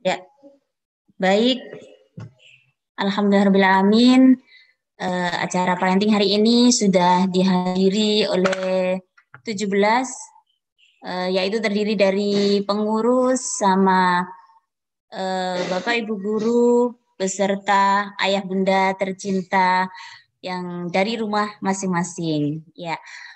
Ya, baik. Alhamdulillahirrahmanirrahim. Acara parenting hari ini sudah dihadiri oleh 17, yaitu terdiri dari pengurus sama Bapak Ibu guru beserta ayah bunda tercinta yang dari rumah masing-masing. Ya,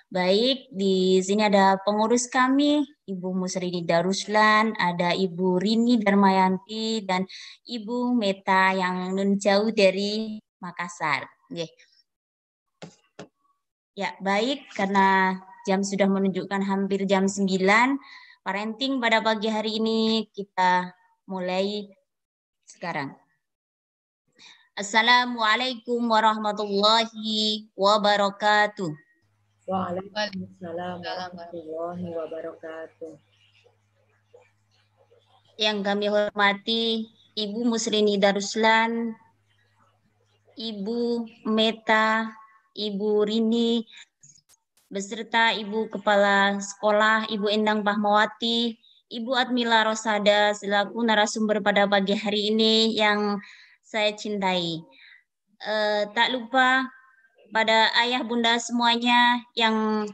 baik, di sini ada pengurus kami, Ibu Musrini Daruslan, ada Ibu Rini Darmayanti, dan Ibu Meta yang nun jauh dari Makassar. Oke. Ya, baik, karena jam sudah menunjukkan hampir jam 9, parenting pada pagi hari ini kita mulai sekarang. Assalamualaikum warahmatullahi wabarakatuh. Waalaikumsalam warahmatullahi wabarakatuh. Yang kami hormati Ibu Musrini Daruslan, Ibu Meta, Ibu Rini, beserta Ibu Kepala Sekolah, Ibu Endang Pahmawati, Ibu Admila Rosada selaku narasumber pada pagi hari ini yang saya cintai. Tak lupa pada ayah bunda semuanya yang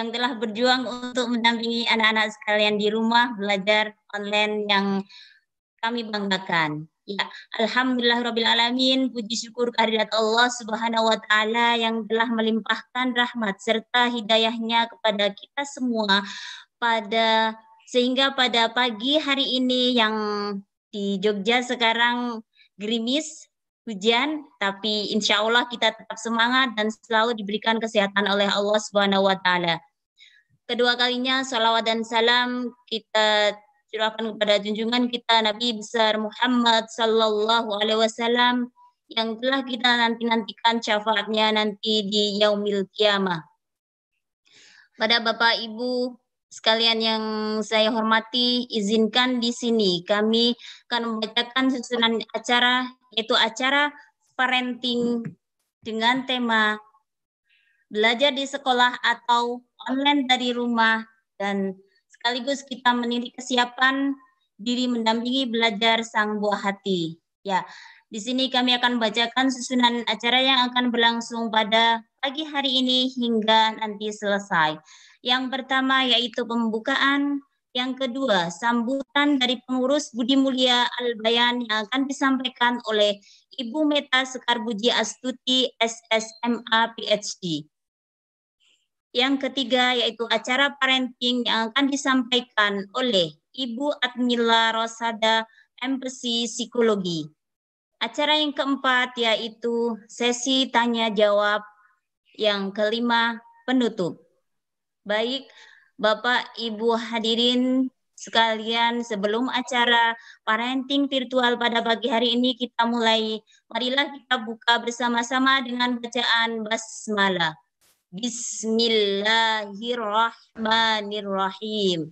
telah berjuang untuk mendampingi anak-anak sekalian di rumah belajar online yang kami banggakan. Ya, alhamdulillahirrabbilalamin, puji syukur kehadirat Allah Subhanahu wa taala yang telah melimpahkan rahmat serta hidayahnya kepada kita semua sehingga pada pagi hari ini yang di Jogja sekarang gerimis, hujan, tapi insya Allah kita tetap semangat dan selalu diberikan kesehatan oleh Allah Subhanahu wa taala. Kedua kalinya salawat dan salam kita curahkan kepada junjungan kita Nabi besar Muhammad sallallahu alaihi wasallam yang telah kita nanti-nantikan syafaatnya nanti di yaumil kiamah. Pada Bapak Ibu sekalian yang saya hormati, izinkan di sini kami akan membacakan susunan acara, yaitu acara parenting dengan tema belajar di sekolah atau online dari rumah, dan sekaligus kita meniti kesiapan diri mendampingi belajar sang buah hati. Ya, di sini kami akan bacakan susunan acara yang akan berlangsung pada pagi hari ini hingga nanti selesai. Yang pertama yaitu pembukaan, yang kedua sambutan dari pengurus Budi Mulia Al-Bayan yang akan disampaikan oleh Ibu Meta Sekarbuji Astuti, SSMA PhD. Yang ketiga yaitu acara parenting yang akan disampaikan oleh Ibu Admila Rosada, MPC Psikologi. Acara yang keempat yaitu sesi tanya jawab. Yang kelima penutup. Baik, Bapak Ibu hadirin sekalian, sebelum acara parenting virtual pada pagi hari ini kita mulai, marilah kita buka bersama-sama dengan bacaan basmalah. Bismillahirrahmanirrahim.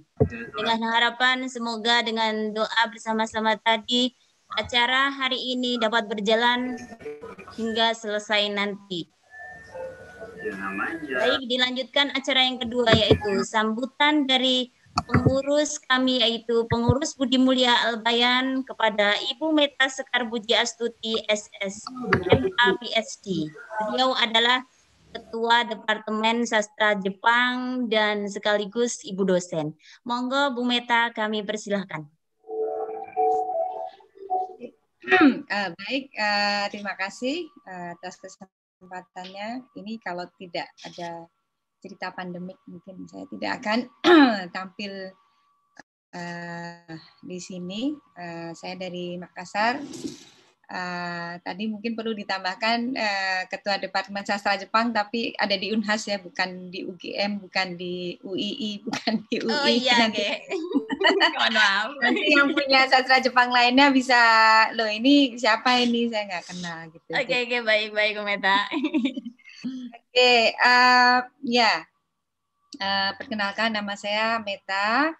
Dengan harapan semoga dengan doa bersama-sama tadi acara hari ini dapat berjalan hingga selesai nanti. Baik, dilanjutkan acara yang kedua yaitu sambutan dari pengurus kami yaitu pengurus Budi Mulia Al-Bayan kepada Ibu Meta Sekarbuji Astuti, SSMA PhD. Beliau adalah Ketua Departemen Sastra Jepang dan sekaligus Ibu dosen. Monggo Bu Meta, kami persilahkan. Baik, terima kasih atas kesempatannya. Ini kalau tidak ada cerita pandemik mungkin saya tidak akan tampil di sini. Saya dari Makassar. Tadi mungkin perlu ditambahkan Ketua Departemen Sastra Jepang, tapi ada di Unhas ya, bukan di UGM, bukan di UII, bukan di UI. Oh iya, nanti, mohon maaf. Nanti yang punya sastra Jepang lainnya bisa, loh ini siapa ini, saya nggak kenal gitu. Oke, baik Meta. Oke, perkenalkan nama saya Meta.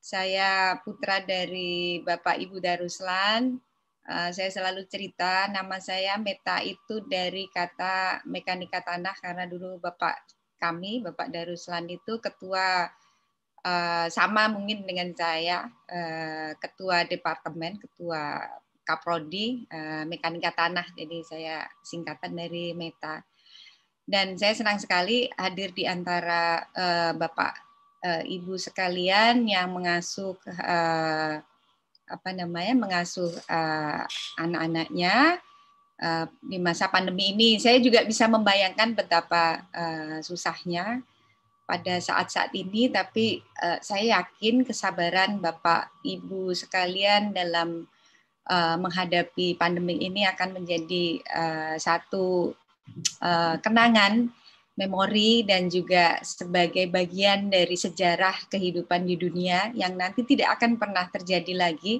Saya putra dari Bapak Ibu Daruslan. Saya selalu cerita nama saya Meta itu dari kata mekanika tanah, karena dulu Bapak kami, Bapak Daruslan itu ketua sama mungkin dengan saya, ketua departemen, ketua Kaprodi Mekanika Tanah, jadi saya singkatan dari META. Dan saya senang sekali hadir di antara Bapak Ibu sekalian yang mengasuh mengasuh anak-anaknya di masa pandemi ini. Saya juga bisa membayangkan betapa susahnya pada saat-saat ini, tapi saya yakin kesabaran Bapak Ibu sekalian dalam menghadapi pandemi ini akan menjadi satu kenangan, memori, dan juga sebagai bagian dari sejarah kehidupan di dunia yang nanti tidak akan pernah terjadi lagi,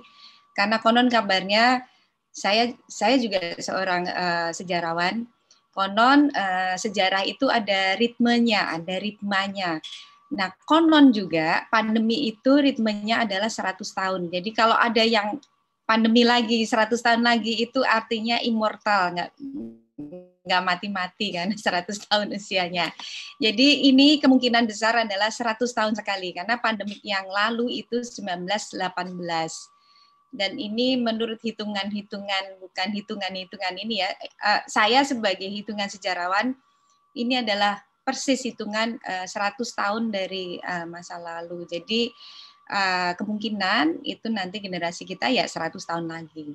karena konon kabarnya saya juga seorang sejarawan. Konon sejarah itu ada ritmenya, ada ritmanya. Nah, konon juga pandemi itu ritmenya adalah 100 tahun. Jadi kalau ada yang pandemi lagi 100 tahun lagi, itu artinya immortal, nggak mati-mati kan, 100 tahun usianya. Jadi ini kemungkinan besar adalah 100 tahun sekali, karena pandemik yang lalu itu 1918. Dan ini menurut hitungan-hitungan, bukan hitungan-hitungan ini ya, saya sebagai hitungan sejarawan, ini adalah persis hitungan 100 tahun dari masa lalu. Jadi kemungkinan itu nanti generasi kita ya 100 tahun lagi.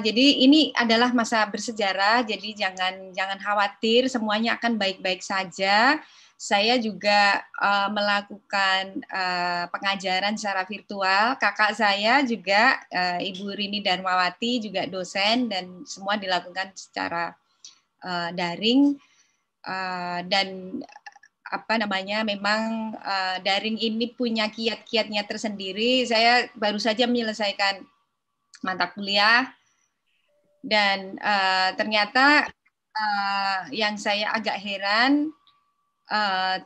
Jadi ini adalah masa bersejarah, jadi jangan khawatir, semuanya akan baik-baik saja. Saya juga melakukan pengajaran secara virtual. Kakak saya juga Ibu Rini Darmawati juga dosen, dan semua dilakukan secara daring. Dan memang daring ini punya kiat-kiatnya tersendiri. Saya baru saja menyelesaikan mata kuliah, dan ternyata yang saya agak heran,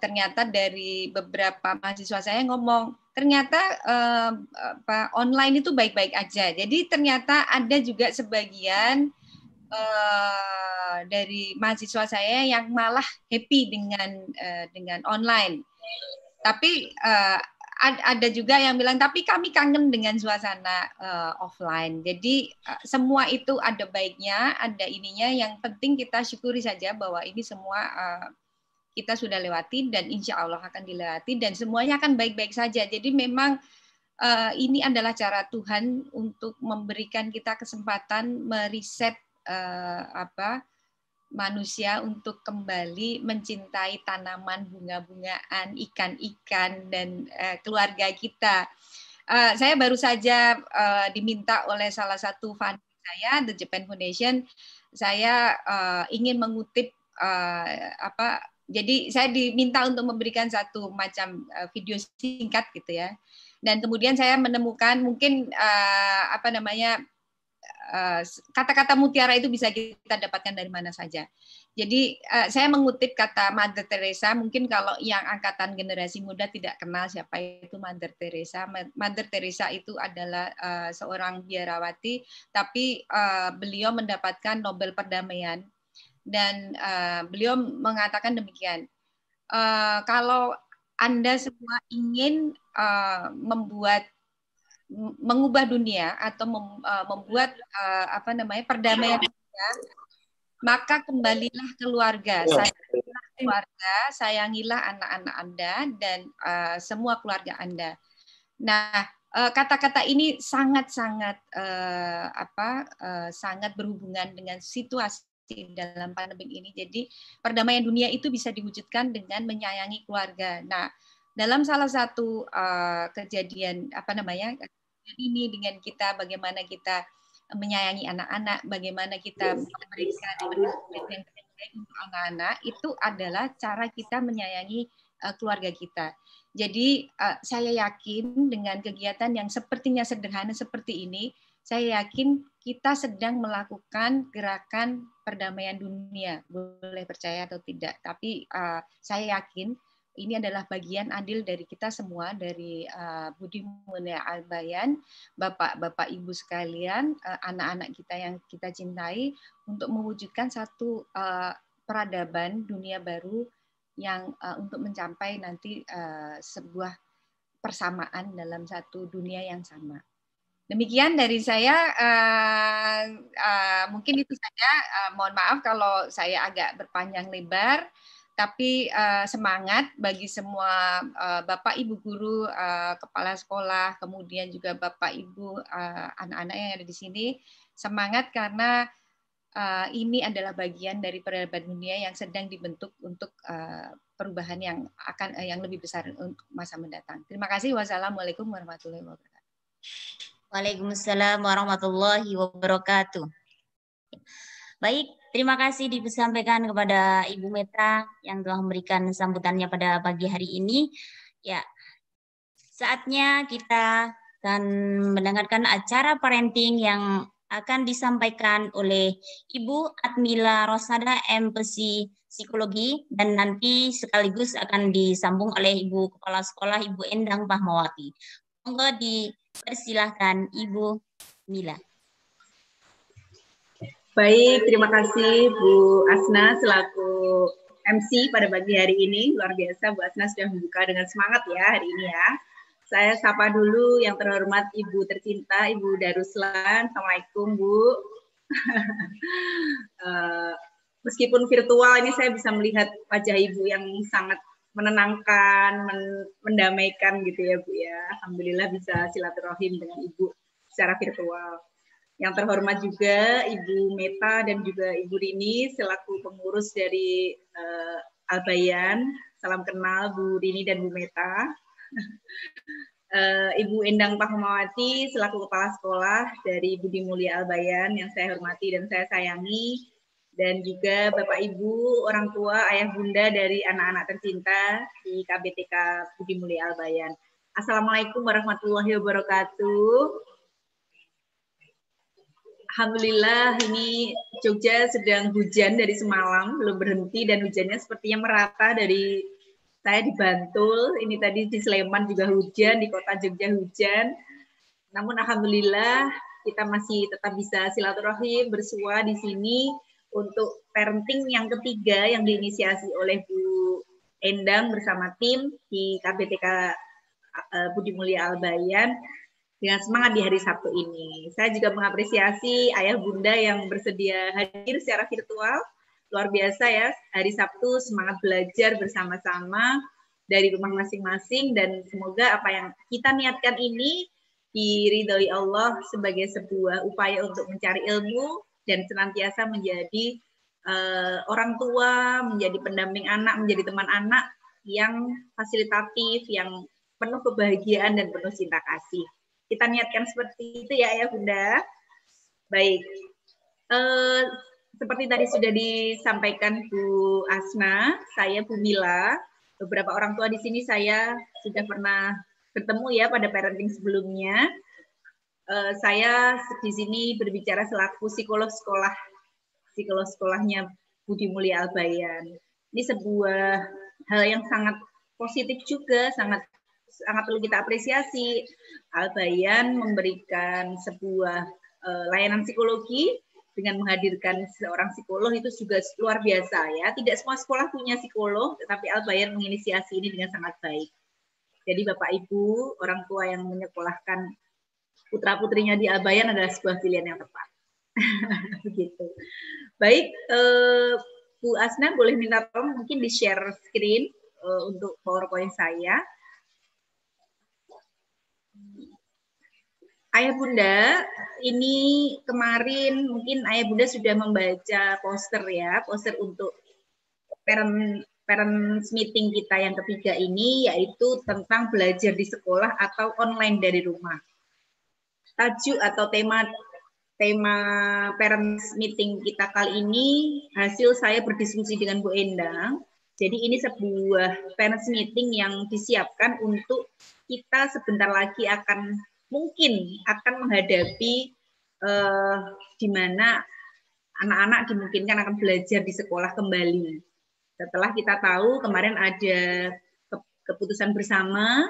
ternyata dari beberapa mahasiswa saya ngomong, ternyata online itu baik-baik aja. Jadi ternyata ada juga sebagian dari mahasiswa saya yang malah happy dengan online. Tapi ada juga yang bilang, tapi kami kangen dengan suasana offline. Jadi semua itu ada baiknya, ada ininya. Yang penting kita syukuri saja bahwa ini semua kita sudah lewati, dan insya Allah akan dilewati, dan semuanya akan baik-baik saja. Jadi memang ini adalah cara Tuhan untuk memberikan kita kesempatan meriset manusia untuk kembali mencintai tanaman, bunga-bungaan, ikan-ikan, dan keluarga kita. Saya baru saja diminta oleh salah satu fund saya, The Japan Foundation, saya ingin mengutip jadi saya diminta untuk memberikan satu macam video singkat gitu ya. Dan kemudian saya menemukan mungkin kata-kata mutiara itu bisa kita dapatkan dari mana saja. Jadi saya mengutip kata Mother Teresa, mungkin kalau yang angkatan generasi muda tidak kenal siapa itu Mother Teresa. Mother Teresa itu adalah seorang biarawati, tapi beliau mendapatkan Nobel Perdamaian, dan beliau mengatakan demikian, kalau Anda semua ingin mengubah dunia atau membuat perdamaian dunia, maka kembalilah keluarga. Sayangilah keluarga, sayangilah anak-anak Anda, dan semua keluarga Anda. Nah, kata-kata ini sangat-sangat sangat berhubungan dengan situasi dalam pandemi ini. Jadi perdamaian dunia itu bisa diwujudkan dengan menyayangi keluarga. Nah, dalam salah satu kejadian ini dengan kita, bagaimana kita menyayangi anak-anak, bagaimana kita memberikan pendidikan yang terbaik untuk anak-anak, itu adalah cara kita menyayangi keluarga kita. Jadi saya yakin dengan kegiatan yang sepertinya sederhana seperti ini, saya yakin kita sedang melakukan gerakan perdamaian dunia. Boleh percaya atau tidak, tapi saya yakin ini adalah bagian adil dari kita semua, dari Budi Mulia Albayan, Bapak-Bapak Ibu sekalian, anak-anak kita yang kita cintai, untuk mewujudkan satu peradaban dunia baru yang untuk mencapai nanti sebuah persamaan dalam satu dunia yang sama. Demikian dari saya, mungkin itu saja. Mohon maaf kalau saya agak berpanjang lebar, tapi semangat bagi semua Bapak Ibu guru, kepala sekolah, kemudian juga Bapak Ibu anak-anak yang ada di sini, semangat karena ini adalah bagian dari peradaban dunia yang sedang dibentuk untuk perubahan yang lebih besar untuk masa mendatang. Terima kasih. Wassalamualaikum warahmatullahi wabarakatuh. Waalaikumsalam warahmatullahi wabarakatuh. Baik, terima kasih disampaikan kepada Ibu Meta yang telah memberikan sambutannya pada pagi hari ini. Ya, saatnya kita akan mendengarkan acara parenting yang akan disampaikan oleh Ibu Admila Rosada, MPC Psikologi, dan nanti sekaligus akan disambung oleh Ibu Kepala Sekolah, Ibu Endang Bahmawati. Monggo dipersilahkan Ibu Mila. Baik, terima kasih Bu Asna selaku MC pada pagi hari ini. Luar biasa Bu Asna sudah membuka dengan semangat ya hari ini ya. Saya sapa dulu yang terhormat Ibu tercinta, Ibu Daruslan. Assalamualaikum Bu. Meskipun virtual ini saya bisa melihat wajah Ibu yang sangat menenangkan, mendamaikan gitu ya Bu ya. Alhamdulillah bisa silaturahim dengan Ibu secara virtual. Yang terhormat juga Ibu Meta dan juga Ibu Rini selaku pengurus dari Al-Bayan. Salam kenal Bu Rini dan Bu Meta. Ibu Endang Bahmawati selaku kepala sekolah dari Budi Mulia Al-Bayan yang saya hormati dan saya sayangi. Dan juga Bapak Ibu, orang tua, ayah bunda dari anak-anak tercinta di KBTK Budi Mulia Al-Bayan. Assalamualaikum warahmatullahi wabarakatuh. Alhamdulillah ini Jogja sedang hujan dari semalam, belum berhenti dan hujannya sepertinya merata dari saya di Bantul, ini tadi di Sleman juga hujan, di kota Jogja hujan. Namun alhamdulillah kita masih tetap bisa silaturahim bersua di sini untuk parenting yang ketiga yang diinisiasi oleh Bu Endang bersama tim di KBTK Budi Mulia Al-Bayan dengan semangat di hari Sabtu ini. Saya juga mengapresiasi ayah bunda yang bersedia hadir secara virtual. Luar biasa ya, hari Sabtu semangat belajar bersama-sama dari rumah masing-masing dan semoga apa yang kita niatkan ini diridhoi Allah sebagai sebuah upaya untuk mencari ilmu dan senantiasa menjadi orang tua, menjadi pendamping anak, menjadi teman anak yang fasilitatif, yang penuh kebahagiaan dan penuh cinta kasih. Kita niatkan seperti itu ya Bunda. Baik, seperti tadi sudah disampaikan Bu Asna, saya Bu Mila. Beberapa orang tua di sini saya sudah pernah bertemu ya pada parenting sebelumnya. Saya di sini berbicara selaku psikolog sekolahnya Budi Mulia Al-Bayan. Ini sebuah hal yang sangat positif juga, sangat perlu kita apresiasi. Al-Bayan memberikan sebuah layanan psikologi dengan menghadirkan seorang psikolog itu juga luar biasa ya. Tidak semua sekolah punya psikolog, tetapi Al-Bayan menginisiasi ini dengan sangat baik. Jadi Bapak Ibu, orang tua yang menyekolahkan putra-putrinya di Al-Bayan adalah sebuah pilihan yang tepat. Begitu. Baik, Bu Asna boleh minta tolong mungkin di-share screen untuk PowerPoint saya. Ayah Bunda, ini kemarin mungkin Ayah Bunda sudah membaca poster ya, poster untuk parents meeting kita yang ketiga ini, yaitu tentang belajar di sekolah atau online dari rumah. Tajuk atau tema parents meeting kita kali ini hasil saya berdiskusi dengan Bu Endang. Jadi ini sebuah parents meeting yang disiapkan untuk kita sebentar lagi mungkin akan menghadapi di mana anak-anak dimungkinkan akan belajar di sekolah kembali. Setelah kita tahu kemarin ada keputusan bersama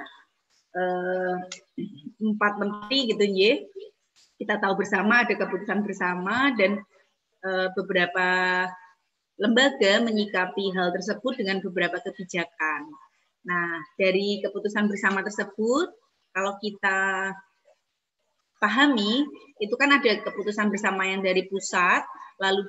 4 menteri gitu ya. Kita tahu bersama ada keputusan bersama dan beberapa lembaga menyikapi hal tersebut dengan beberapa kebijakan. Nah, dari keputusan bersama tersebut, kalau kita pahami, itu kan ada keputusan bersama yang dari pusat, lalu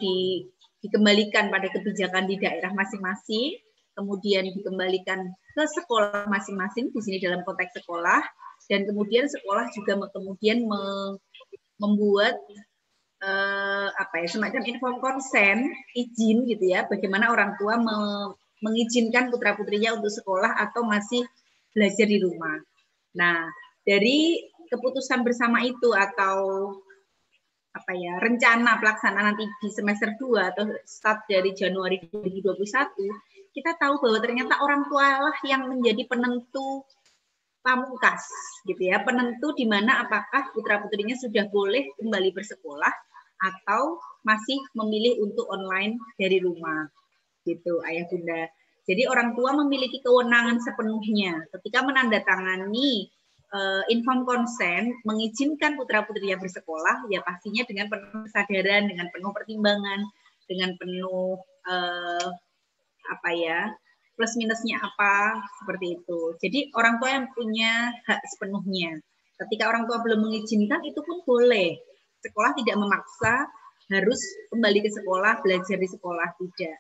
dikembalikan pada kebijakan di daerah masing-masing, kemudian dikembalikan ke sekolah masing-masing, di sini dalam konteks sekolah, dan kemudian sekolah juga kemudian membuat semacam inform konsen, izin gitu ya, bagaimana orang tua mengizinkan putra-putrinya untuk sekolah atau masih belajar di rumah. Nah, dari keputusan bersama itu atau rencana pelaksanaan nanti di semester 2 atau start dari Januari 2021, kita tahu bahwa ternyata orang tua lah yang menjadi penentu pamungkas gitu ya, penentu di mana apakah putra-putrinya sudah boleh kembali bersekolah atau masih memilih untuk online dari rumah gitu, Ayah Bunda. Jadi orang tua memiliki kewenangan sepenuhnya ketika menandatangani inform konsen mengizinkan putra-putrinya bersekolah, ya pastinya dengan penuh kesadaran, dengan penuh pertimbangan, dengan penuh plus minusnya apa, seperti itu. Jadi orang tua yang punya hak sepenuhnya. Ketika orang tua belum mengizinkan, itu pun boleh. Sekolah tidak memaksa harus kembali ke sekolah, belajar di sekolah, tidak.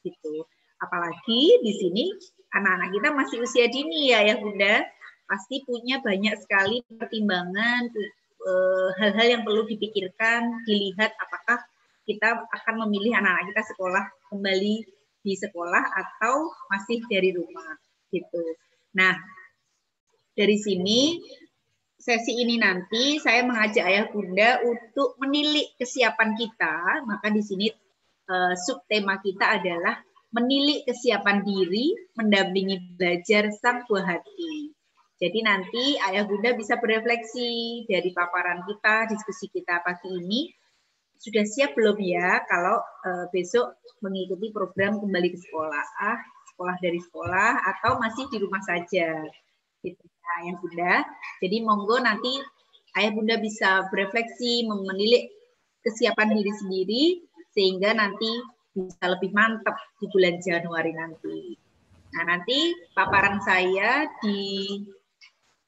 Gitu. Apalagi di sini anak-anak kita masih usia dini ya Bunda, pasti punya banyak sekali pertimbangan, hal-hal yang perlu dipikirkan, dilihat apakah kita akan memilih anak-anak kita sekolah kembali di sekolah atau masih dari rumah gitu. Nah, dari sini sesi ini nanti saya mengajak Ayah Bunda untuk menilik kesiapan kita, maka di sini subtema kita adalah menilik kesiapan diri, mendampingi belajar sang buah hati. Jadi nanti Ayah Bunda bisa berefleksi dari paparan kita, diskusi kita pagi ini, sudah siap belum ya kalau besok mengikuti program kembali ke sekolah, sekolah dari sekolah, atau masih di rumah saja, gitu ya Ayah Bunda. Jadi monggo nanti Ayah Bunda bisa berefleksi, menilik kesiapan diri sendiri, sehingga nanti bisa lebih mantap di bulan Januari nanti. Nah nanti paparan saya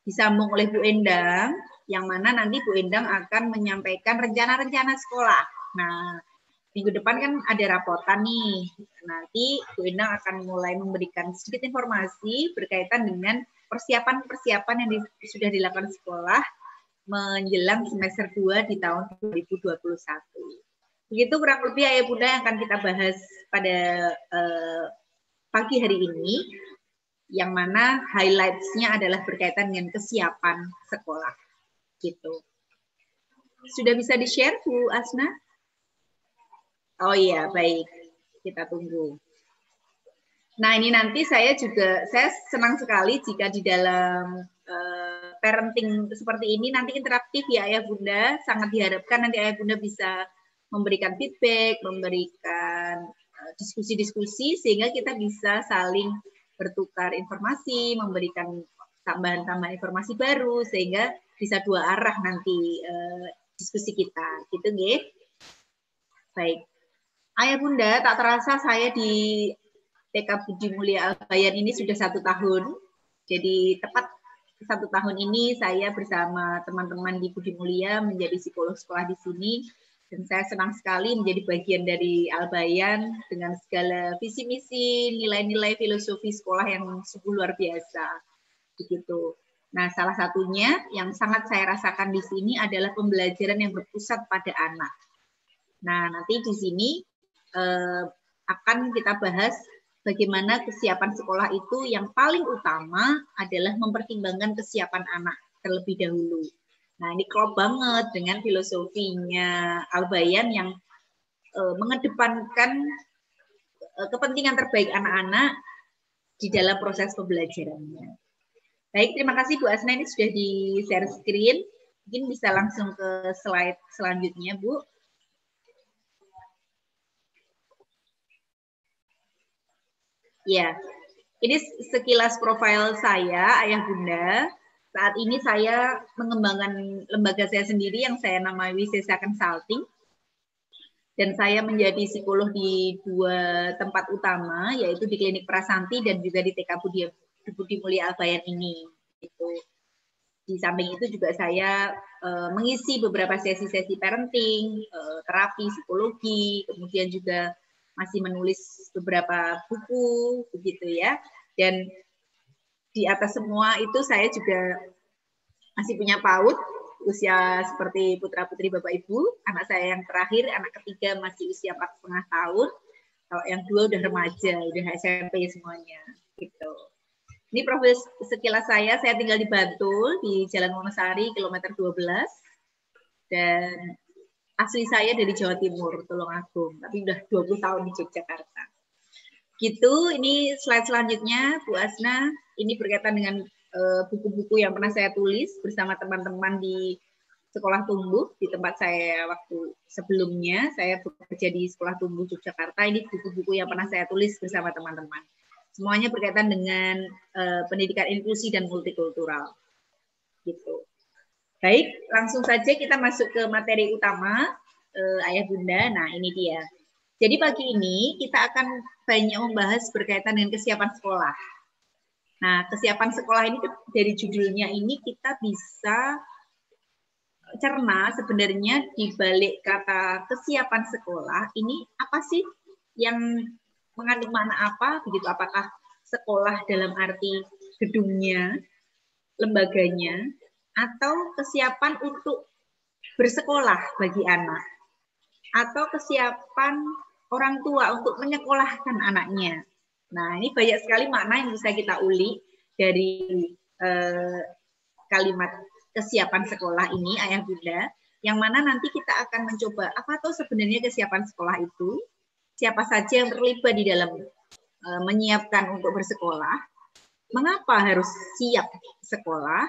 disambung oleh Bu Endang, yang mana nanti Bu Endang akan menyampaikan rencana-rencana sekolah. Nah, minggu depan kan ada rapotan nih. Nanti Bu Endang akan mulai memberikan sedikit informasi berkaitan dengan persiapan-persiapan yang sudah dilakukan sekolah menjelang semester 2 di tahun 2021. Begitu kurang lebih Ayah Bunda yang akan kita bahas pada pagi hari ini, yang mana highlights-nya adalah berkaitan dengan kesiapan sekolah. Gitu. Sudah bisa di-share, Bu Asna? Oh iya, baik. Kita tunggu. Nah, ini nanti saya senang sekali jika di dalam parenting seperti ini nanti interaktif ya Ayah Bunda. Sangat diharapkan nanti Ayah Bunda bisa memberikan feedback, memberikan diskusi-diskusi sehingga kita bisa saling bertukar informasi, memberikan tambahan-tambahan informasi baru sehingga bisa dua arah nanti diskusi kita, gitu nggih. Baik, Ayah Bunda, tak terasa saya di TK Budi Mulia Albayan ini sudah 1 tahun. Jadi tepat 1 tahun ini saya bersama teman-teman di Budi Mulia menjadi psikolog sekolah di sini. Dan saya senang sekali menjadi bagian dari Albayan dengan segala visi misi, nilai-nilai filosofi sekolah yang sungguh luar biasa. Begitu. Nah, salah satunya yang sangat saya rasakan di sini adalah pembelajaran yang berpusat pada anak. Nah, nanti di sini akan kita bahas bagaimana kesiapan sekolah itu yang paling utama adalah mempertimbangkan kesiapan anak terlebih dahulu. Nah, ini klop banget dengan filosofinya Albayan yang mengedepankan kepentingan terbaik anak-anak di dalam proses pembelajarannya. Baik, terima kasih Bu Asna, ini sudah di-share screen. Mungkin bisa langsung ke slide selanjutnya, Bu. Ya, ini sekilas profil saya, Ayah Bunda. Saat ini saya mengembangkan lembaga saya sendiri yang saya namai Wisesa Consulting. Dan saya menjadi psikolog di 2 tempat utama, yaitu di Klinik Prasanti dan juga di TK Budi Mulia Albayan ini. Gitu. Di samping itu juga saya mengisi beberapa sesi-sesi parenting, terapi psikologi, kemudian juga masih menulis beberapa buku, begitu ya. Dan di atas semua itu saya juga masih punya PAUD, usia seperti putra-putri Bapak Ibu. Anak saya yang terakhir, anak ketiga masih usia 4,5 tahun. Kalau yang 2 udah remaja, udah SMP semuanya. Gitu. Ini profil sekilas saya tinggal di Bantul, di Jalan Wonosari, kilometer 12. Dan asli saya dari Jawa Timur, Tulungagung. Tapi udah 20 tahun di Yogyakarta. Gitu, ini slide selanjutnya, Bu Asna. Ini berkaitan dengan buku-buku yang pernah saya tulis bersama teman-teman di Sekolah Tumbuh, di tempat saya waktu sebelumnya. Saya bekerja di Sekolah Tumbuh Yogyakarta. Ini buku-buku yang pernah saya tulis bersama teman-teman. Semuanya berkaitan dengan pendidikan inklusi dan multikultural. Gitu. Baik, langsung saja kita masuk ke materi utama, Ayah Bunda. Nah, ini dia. Jadi pagi ini kita akan banyak membahas berkaitan dengan kesiapan sekolah. Nah, kesiapan sekolah ini dari judulnya ini kita bisa cerna sebenarnya di balik kata kesiapan sekolah ini apa sih yang mengandung makna apa, begitu, apakah sekolah dalam arti gedungnya, lembaganya, atau kesiapan untuk bersekolah bagi anak, atau kesiapan orang tua untuk menyekolahkan anaknya. Nah, ini banyak sekali makna yang bisa kita ulik dari kalimat kesiapan sekolah ini, Ayah Bunda, yang mana nanti kita akan mencoba apa tuh sebenarnya kesiapan sekolah itu, siapa saja yang terlibat di dalam menyiapkan untuk bersekolah, mengapa harus siap sekolah,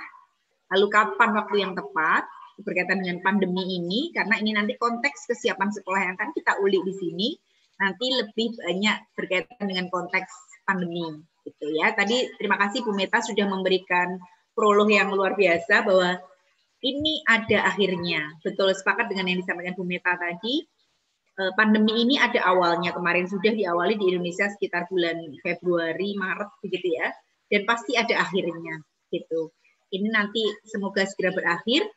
lalu kapan waktu yang tepat, berkaitan dengan pandemi ini, karena ini nanti konteks kesiapan sekolah yang akan kita ulik di sini, nanti lebih banyak berkaitan dengan konteks pandemi. Gitu ya. Tadi terima kasih Bu Meta sudah memberikan prolog yang luar biasa bahwa ini ada akhirnya. Betul, sepakat dengan yang disampaikan Bu Meta tadi. Pandemi ini ada awalnya, kemarin sudah diawali di Indonesia sekitar bulan Februari, Maret begitu ya, dan pasti ada akhirnya gitu. Ini nanti semoga segera berakhir.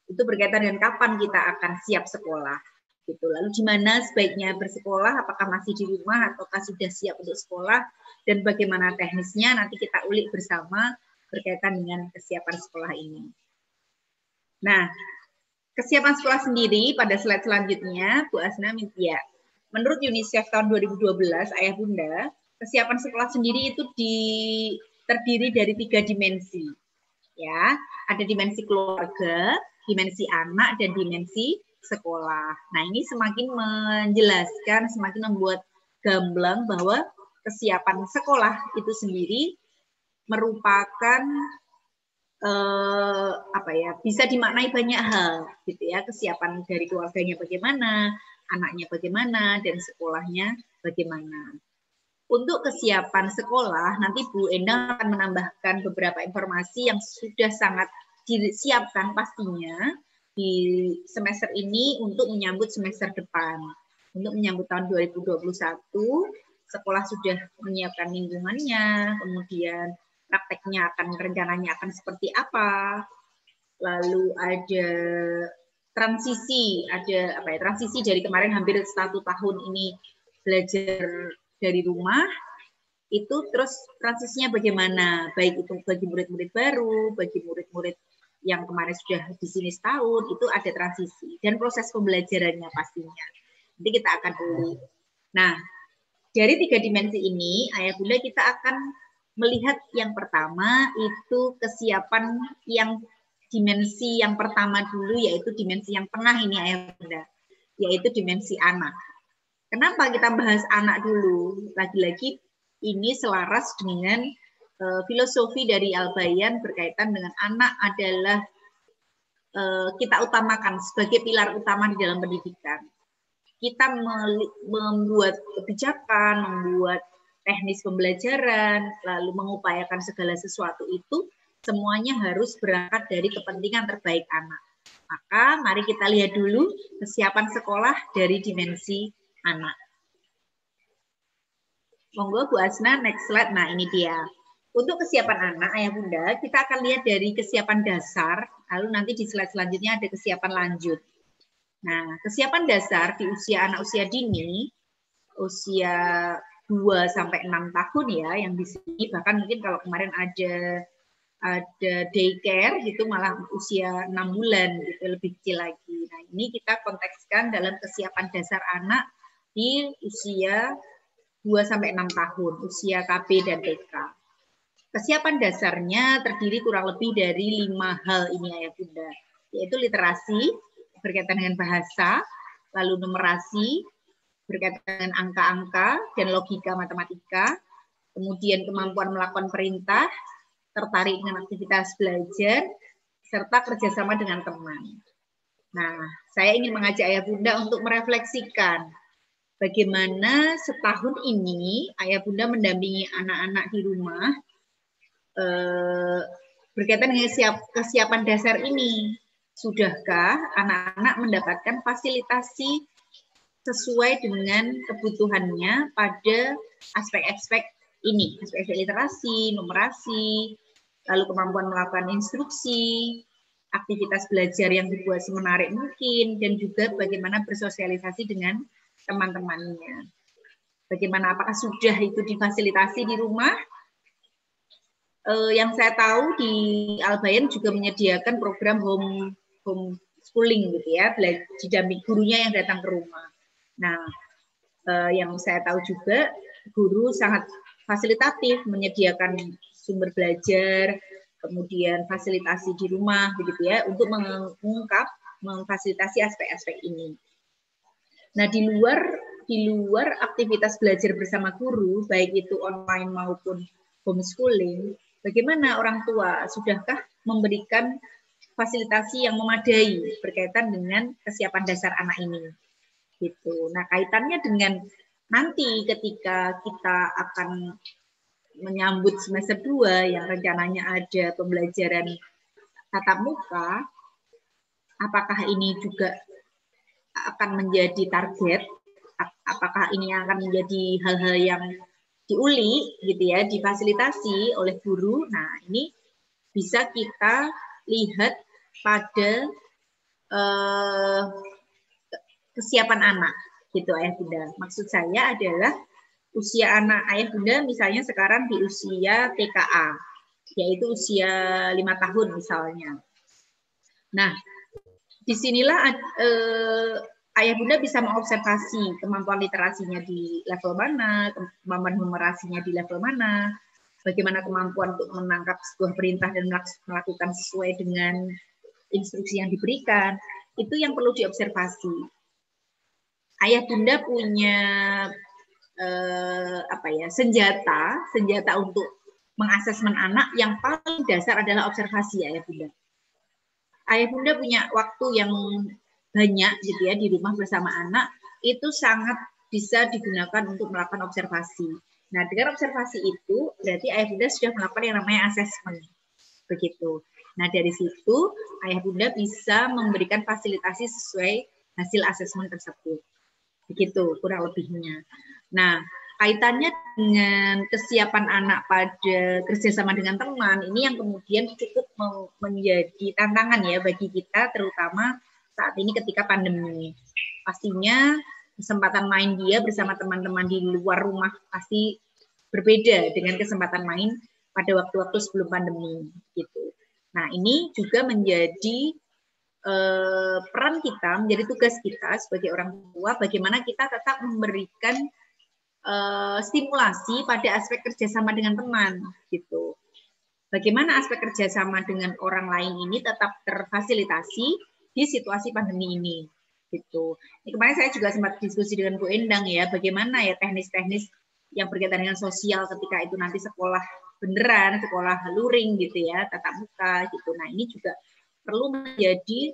Itu berkaitan dengan kapan kita akan siap sekolah gitu. Lalu di mana sebaiknya bersekolah, apakah masih di rumah ataukah sudah siap untuk sekolah, dan bagaimana teknisnya nanti kita ulik bersama berkaitan dengan kesiapan sekolah ini. Nah, kesiapan sekolah sendiri pada slide selanjutnya, Bu Asna, ya. Menurut UNICEF tahun 2012, Ayah Bunda, kesiapan sekolah sendiri itu terdiri dari 3 dimensi. Ya, ada dimensi keluarga, dimensi anak, dan dimensi sekolah. Nah, ini semakin menjelaskan, semakin membuat gamblang bahwa kesiapan sekolah itu sendiri merupakan bisa dimaknai banyak hal gitu ya, kesiapan dari keluarganya bagaimana, anaknya bagaimana, dan sekolahnya bagaimana. Untuk kesiapan sekolah nanti Bu Endang akan menambahkan beberapa informasi yang sudah sangat disiapkan pastinya di semester ini untuk menyambut semester depan. Untuk menyambut tahun 2021, sekolah sudah menyiapkan lingkungannya, kemudian prakteknya rencananya akan seperti apa, lalu ada transisi dari kemarin hampir 1 tahun ini belajar dari rumah, itu terus transisinya bagaimana, baik itu bagi murid-murid baru, bagi murid-murid yang kemarin sudah di sini setahun, itu ada transisi dan proses pembelajarannya pastinya. Nanti kita akan ulik. Nah, dari 3 dimensi ini, Ayah Bunda, kita akan melihat yang pertama itu kesiapan yang dimensi yang pertama dulu, yaitu dimensi yang tengah ini, Ayah Bunda, yaitu dimensi anak. Kenapa kita bahas anak dulu? Lagi-lagi ini selaras dengan filosofi dari Albayan berkaitan dengan anak adalah kita utamakan sebagai pilar utama di dalam pendidikan. Kita membuat kebijakan, membuat teknis pembelajaran, lalu mengupayakan segala sesuatu itu semuanya harus berangkat dari kepentingan terbaik anak. Maka mari kita lihat dulu kesiapan sekolah dari dimensi anak. Monggo Bu Asna, next slide. Nah, ini dia. Untuk kesiapan anak, Ayah Bunda, kita akan lihat dari kesiapan dasar, lalu nanti di slide selanjutnya ada kesiapan lanjut. Nah, kesiapan dasar di usia anak usia dini, usia 2-6 tahun ya, yang di sini bahkan mungkin kalau kemarin ada daycare gitu malah usia 6 bulan gitu, lebih kecil lagi. Nah, ini kita kontekskan dalam kesiapan dasar anak di usia 2-6 tahun, usia KB dan TK. Kesiapan dasarnya terdiri kurang lebih dari 5 hal ini Ayah Bunda, yaitu literasi, berkaitan dengan bahasa, lalu numerasi, berkaitan dengan angka-angka dan logika matematika, kemudian kemampuan melakukan perintah, tertarik dengan aktivitas belajar, serta kerjasama dengan teman. Nah, saya ingin mengajak Ayah Bunda untuk merefleksikan bagaimana setahun ini Ayah Bunda mendampingi anak-anak di rumah berkaitan dengan kesiapan dasar ini. Sudahkah anak-anak mendapatkan fasilitasi sesuai dengan kebutuhannya pada aspek-aspek ini, aspek literasi, numerasi, lalu kemampuan melakukan instruksi, aktivitas belajar yang dibuat semenarik mungkin, dan juga bagaimana bersosialisasi dengan teman-temannya. Bagaimana, apakah sudah itu difasilitasi di rumah? Yang saya tahu di Al-Bayan juga menyediakan program home schooling gitu ya, didampingi gurunya yang datang ke rumah. Nah, yang saya tahu juga guru sangat fasilitatif, menyediakan sumber belajar, kemudian fasilitasi di rumah begitu ya, untuk memfasilitasi aspek-aspek ini. Nah, di luar aktivitas belajar bersama guru, baik itu online maupun homeschooling, bagaimana orang tua, sudahkah memberikan fasilitasi yang memadai berkaitan dengan kesiapan dasar anak ini? Gitu. Nah, kaitannya dengan nanti ketika kita akan menyambut semester 2 yang rencananya ada pembelajaran tatap muka, apakah ini juga akan menjadi target? Apakah ini akan menjadi hal-hal yang diuli gitu ya, difasilitasi oleh guru? Nah, ini bisa kita lihat pada kesiapan anak gitu Ayah Bunda. Maksud saya adalah usia anak Ayah Bunda misalnya sekarang di usia TKA, yaitu usia 5 tahun misalnya. Nah, disinilah Ayah Bunda bisa mengobservasi kemampuan literasinya di level mana, kemampuan numerasinya di level mana, bagaimana kemampuan untuk menangkap sebuah perintah dan melakukan sesuai dengan instruksi yang diberikan. Itu yang perlu diobservasi. Ayah Bunda punya senjata untuk mengasesmen anak yang paling dasar adalah observasi Ayah Bunda. Ayah Bunda punya waktu yang banyak gitu ya di rumah bersama anak, itu sangat bisa digunakan untuk melakukan observasi. Nah, dengan observasi itu berarti Ayah Bunda sudah melakukan yang namanya asesmen. Begitu. Nah, dari situ Ayah Bunda bisa memberikan fasilitasi sesuai hasil asesmen tersebut. Begitu kurang lebihnya. Nah, kaitannya dengan kesiapan anak pada kerjasama dengan teman, ini yang kemudian cukup menjadi tantangan ya bagi kita, terutama saat ini ketika pandemi. Pastinya kesempatan main dia bersama teman-teman di luar rumah pasti berbeda dengan kesempatan main pada waktu-waktu sebelum pandemi. Gitu. Nah, ini juga menjadi peran kita, menjadi tugas kita sebagai orang tua, bagaimana kita tetap memberikan stimulasi pada aspek kerjasama dengan teman, gitu. Bagaimana aspek kerjasama dengan orang lain ini tetap terfasilitasi di situasi pandemi ini, gitu. Ini kemarin saya juga sempat diskusi dengan Bu Endang ya, bagaimana ya teknis-teknis yang berkaitan dengan sosial ketika itu nanti sekolah beneran, sekolah luring gitu ya, tatap muka gitu. Nah, ini juga perlu menjadi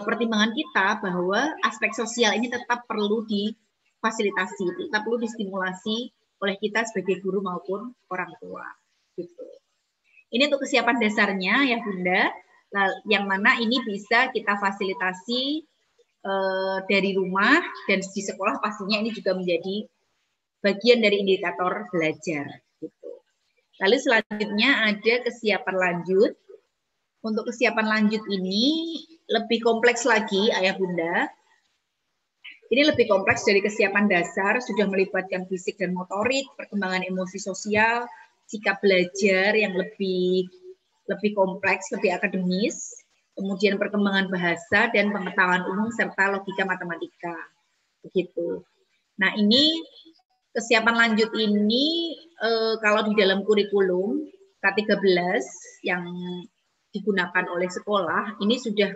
pertimbangan kita bahwa aspek sosial ini tetap perlu difasilitasi, tetap perlu distimulasi oleh kita sebagai guru maupun orang tua. Gitu. Ini untuk kesiapan dasarnya ya Bunda. yang mana ini bisa kita fasilitasi dari rumah, dan di sekolah pastinya ini juga menjadi bagian dari indikator belajar. Gitu. Lalu selanjutnya ada kesiapan lanjut. Untuk kesiapan lanjut ini lebih kompleks lagi, Ayah Bunda. Ini lebih kompleks dari kesiapan dasar, sudah melibatkan fisik dan motorik, perkembangan emosi sosial, sikap belajar yang lebih kompleks, lebih akademis, kemudian perkembangan bahasa dan pengetahuan umum serta logika matematika. Begitu. Nah, ini kesiapan lanjut ini kalau di dalam kurikulum K13 yang digunakan oleh sekolah ini sudah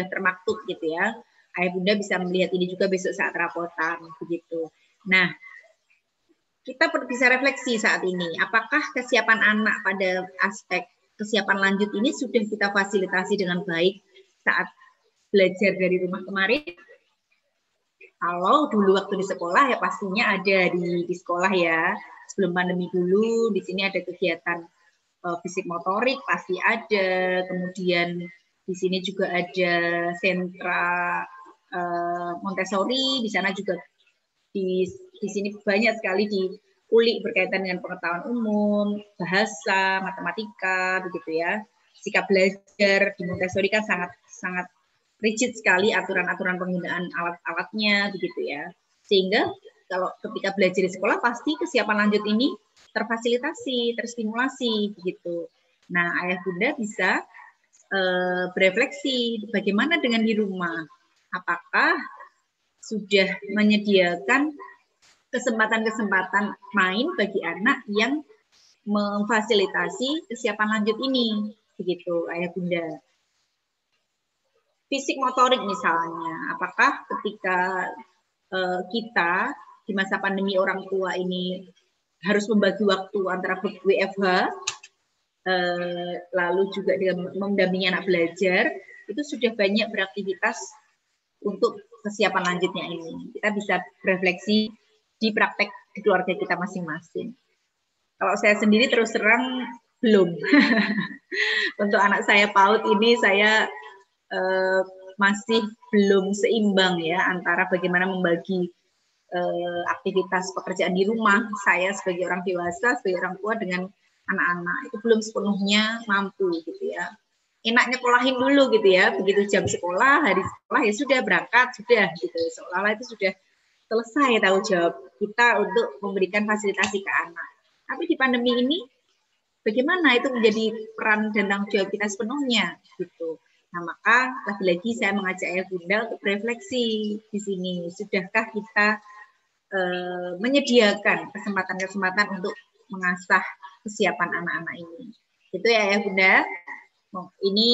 termaktub gitu ya. Ayah Bunda bisa melihat ini juga besok saat rapotan begitu. Nah, kita bisa refleksi saat ini, apakah kesiapan anak pada aspek kesiapan lanjut ini sudah kita fasilitasi dengan baik saat belajar dari rumah kemarin? Kalau dulu waktu di sekolah ya pastinya ada di sekolah ya. Sebelum pandemi dulu di sini ada kegiatan fisik motorik pasti ada. Kemudian di sini juga ada sentra Montessori. Di sana juga di sini banyak sekali diulik berkaitan dengan pengetahuan umum, bahasa, matematika, begitu ya. Sikap belajar di Montessori kan sangat rigid sekali aturan-aturan penggunaan alat-alatnya, begitu ya. Sehingga kalau ketika belajar di sekolah pasti kesiapan lanjut ini terfasilitasi, terstimulasi, begitu. Nah, Ayah Bunda bisa berefleksi bagaimana dengan di rumah. Apakah sudah menyediakan kesempatan-kesempatan main bagi anak yang memfasilitasi kesiapan lanjut ini, begitu Ayah Bunda. Fisik motorik misalnya, apakah ketika kita di masa pandemi orang tua ini harus membagi waktu antara WFH, lalu juga dengan mendampingi anak belajar, itu sudah banyak beraktivitas untuk kesiapan lanjutnya ini. Kita bisa berefleksi di praktek di keluarga kita masing-masing. Kalau saya sendiri terus terang belum. Untuk anak saya PAUD ini saya masih belum seimbang ya antara bagaimana membagi aktivitas pekerjaan di rumah saya sebagai orang dewasa, sebagai orang tua dengan anak-anak. Itu belum sepenuhnya mampu gitu ya. Enaknya sekolahin dulu gitu ya, begitu jam sekolah, hari sekolah ya sudah berangkat, sudah gitu. Seolah-olah itu sudah selesai tanggung jawab kita untuk memberikan fasilitasi ke anak. Tapi di pandemi ini bagaimana itu menjadi peran dan tanggung jawab kita sepenuhnya gitu. Nah, maka lagi-lagi saya mengajak Ayah Bunda untuk berefleksi di sini. Sudahkah kita menyediakan kesempatan-kesempatan untuk mengasah kesiapan anak-anak ini? Itu ya Ayah Bunda. Ini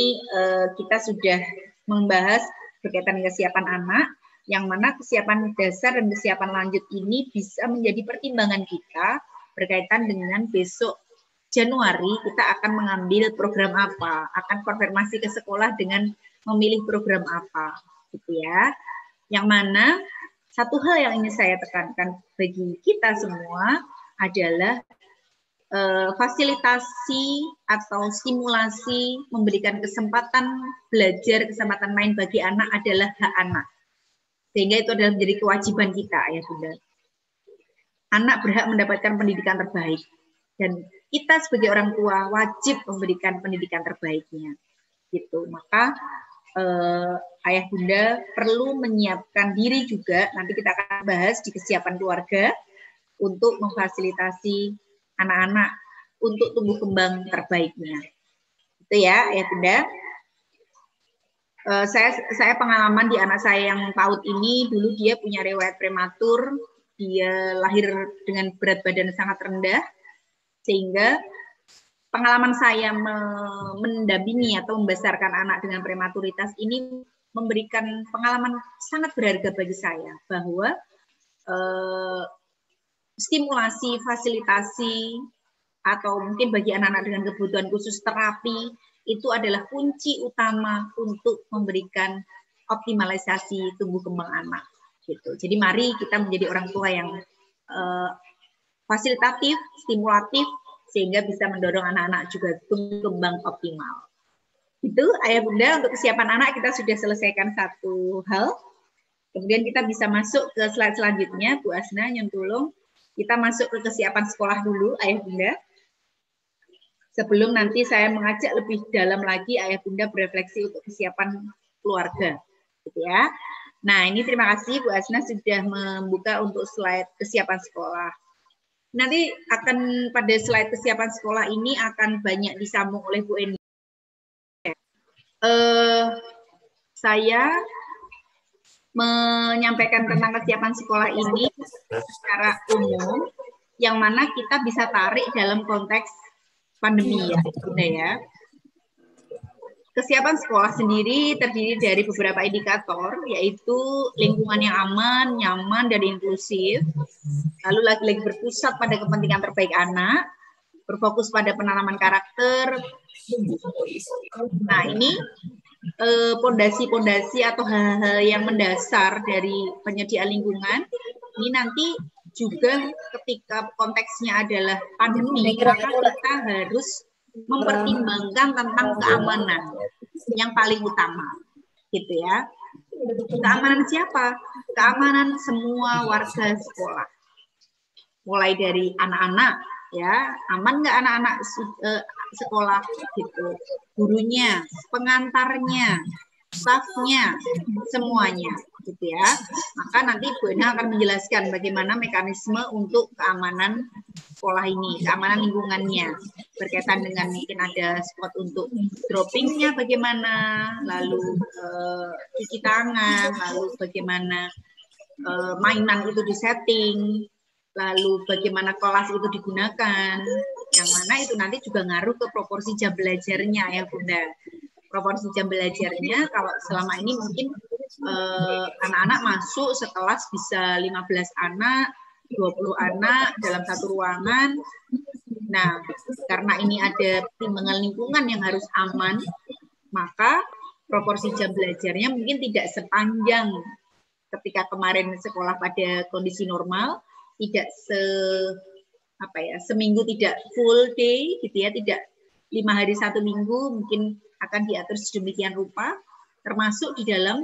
kita sudah membahas berkaitan kesiapan anak, yang mana kesiapan dasar dan kesiapan lanjut ini bisa menjadi pertimbangan kita berkaitan dengan besok Januari kita akan mengambil program apa, akan konfirmasi ke sekolah dengan memilih program apa, gitu ya. Yang mana satu hal yang ingin saya tekankan bagi kita semua adalah fasilitasi atau stimulasi memberikan kesempatan belajar, kesempatan main bagi anak adalah hak anak. Sehingga itu adalah menjadi kewajiban kita, ya Bunda. Anak berhak mendapatkan pendidikan terbaik. Dan kita sebagai orang tua wajib memberikan pendidikan terbaiknya. Gitu. Maka Ayah Bunda perlu menyiapkan diri juga, nanti kita akan bahas di kesiapan keluarga untuk memfasilitasi anak-anak untuk tumbuh kembang terbaiknya. Itu ya, Ayah Bunda. Saya pengalaman di anak saya yang PAUD ini, dulu dia punya riwayat prematur, dia lahir dengan berat badan sangat rendah, sehingga pengalaman saya mendampingi atau membesarkan anak dengan prematuritas ini memberikan pengalaman sangat berharga bagi saya, bahwa stimulasi, fasilitasi, atau mungkin bagi anak-anak dengan kebutuhan khusus terapi, itu adalah kunci utama untuk memberikan optimalisasi tumbuh kembang anak. Gitu. Jadi mari kita menjadi orang tua yang fasilitatif, stimulatif, sehingga bisa mendorong anak-anak juga tumbuh kembang optimal. Itu ayah bunda untuk kesiapan anak kita sudah selesaikan satu hal. Kemudian kita bisa masuk ke slide selanjutnya, Bu Asna, Nyentulung. Kita masuk ke kesiapan sekolah dulu, ayah bunda. Sebelum nanti saya mengajak lebih dalam lagi ayah bunda berefleksi untuk kesiapan keluarga, gitu ya. Nah, ini terima kasih Bu Asna sudah membuka untuk slide kesiapan sekolah. Nanti akan pada slide kesiapan sekolah ini akan banyak disambung oleh Bu Eni. Saya menyampaikan tentang kesiapan sekolah ini secara umum, yang mana kita bisa tarik dalam konteks pandemi ya. Kesiapan sekolah sendiri terdiri dari beberapa indikator, yaitu lingkungan yang aman, nyaman, dan inklusif. Lalu lagi-lagi berpusat pada kepentingan terbaik anak, berfokus pada penanaman karakter. Nah, ini pondasi-pondasi atau hal-hal yang mendasar dari penyediaan lingkungan. Ini nanti juga ketika konteksnya adalah pandemi, maka kita harus mempertimbangkan tentang keamanan yang paling utama, gitu ya. Keamanan siapa? Keamanan semua warga sekolah, mulai dari anak-anak, ya, aman nggak anak-anak sekolah, gitu, gurunya, pengantarnya, stafnya, semuanya, gitu ya. Maka nanti Bu Ena akan menjelaskan bagaimana mekanisme untuk keamanan sekolah ini, keamanan lingkungannya, berkaitan dengan mungkin ada spot untuk droppingnya bagaimana, lalu cuci tangan, lalu bagaimana mainan itu disetting, lalu bagaimana kelas itu digunakan, yang mana itu nanti juga ngaruh ke proporsi jam belajarnya ya Bunda. Proporsi jam belajarnya kalau selama ini mungkin anak-anak masuk sekelas bisa 15 anak, 20 anak dalam satu ruangan. Nah, karena ini ada pertimbangan lingkungan yang harus aman, maka proporsi jam belajarnya mungkin tidak sepanjang ketika kemarin sekolah pada kondisi normal, tidak seminggu tidak full day gitu ya, tidak 5 hari 1 minggu, mungkin akan diatur sedemikian rupa, termasuk di dalam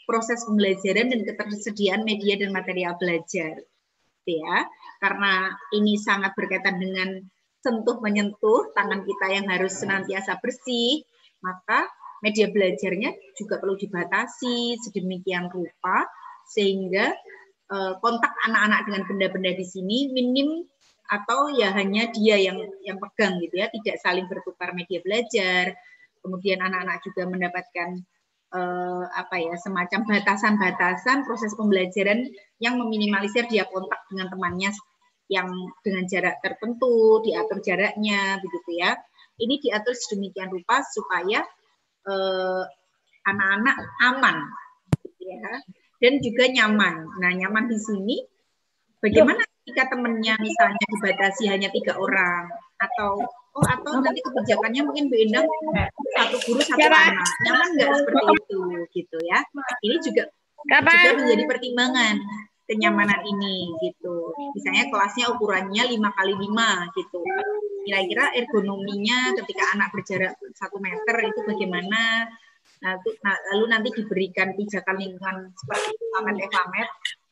proses pembelajaran dan ketersediaan media dan material belajar, gitu ya. Karena ini sangat berkaitan dengan sentuh menyentuh tangan kita yang harus senantiasa bersih, maka media belajarnya juga perlu dibatasi sedemikian rupa sehingga kontak anak-anak dengan benda-benda di sini minim atau ya hanya dia yang pegang gitu ya, tidak saling bertukar media belajar. Kemudian anak-anak juga mendapatkan semacam batasan-batasan proses pembelajaran yang meminimalisir dia kontak dengan temannya yang dengan jarak tertentu, diatur jaraknya begitu ya. Ini diatur sedemikian rupa supaya anak-anak aman gitu ya, dan juga nyaman. Nah, nyaman di sini bagaimana jika temannya misalnya dibatasi hanya 3 orang atau nanti kebijakannya mungkin Bu Endang 1 guru 1 anak, nyaman nggak seperti itu gitu ya. Ini juga menjadi pertimbangan kenyamanan ini gitu. Misalnya kelasnya ukurannya 5x5 gitu. Kira-kira ergonominya ketika anak berjarak 1 meter itu bagaimana? Lalu nanti diberikan pijakan lingkungan seperti Evamet,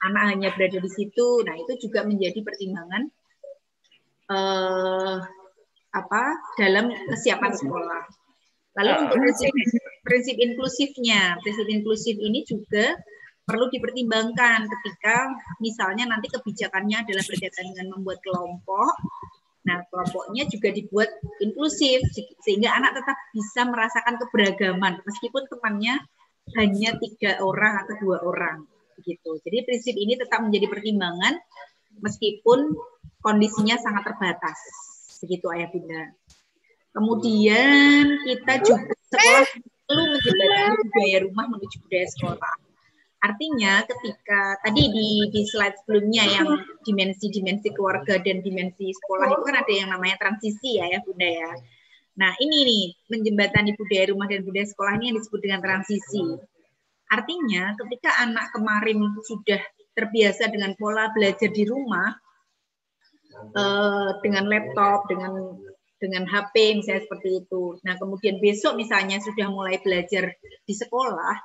anak hanya berada di situ. Nah, itu juga menjadi pertimbangan dalam kesiapan sekolah. Lalu untuk prinsip inklusifnya, prinsip inklusif ini juga perlu dipertimbangkan ketika misalnya nanti kebijakannya adalah berkaitan dengan membuat kelompok. Nah, kelompoknya juga dibuat inklusif sehingga anak tetap bisa merasakan keberagaman meskipun temannya hanya 3 orang atau 2 orang gitu. Jadi prinsip ini tetap menjadi pertimbangan meskipun kondisinya sangat terbatas. Begitu Ayah Bunda. Kemudian kita juga sekolah perlu menjembatani budaya rumah menuju budaya sekolah. Artinya ketika tadi di slide sebelumnya yang dimensi keluarga dan dimensi sekolah itu kan ada yang namanya transisi ya Bunda ya. Nah ini nih menjembatani budaya rumah dan budaya sekolah ini yang disebut dengan transisi. Artinya ketika anak kemarin sudah terbiasa dengan pola belajar di rumah, dengan laptop, dengan dengan HP misalnya seperti itu. Nah, kemudian besok misalnya sudah mulai belajar di sekolah,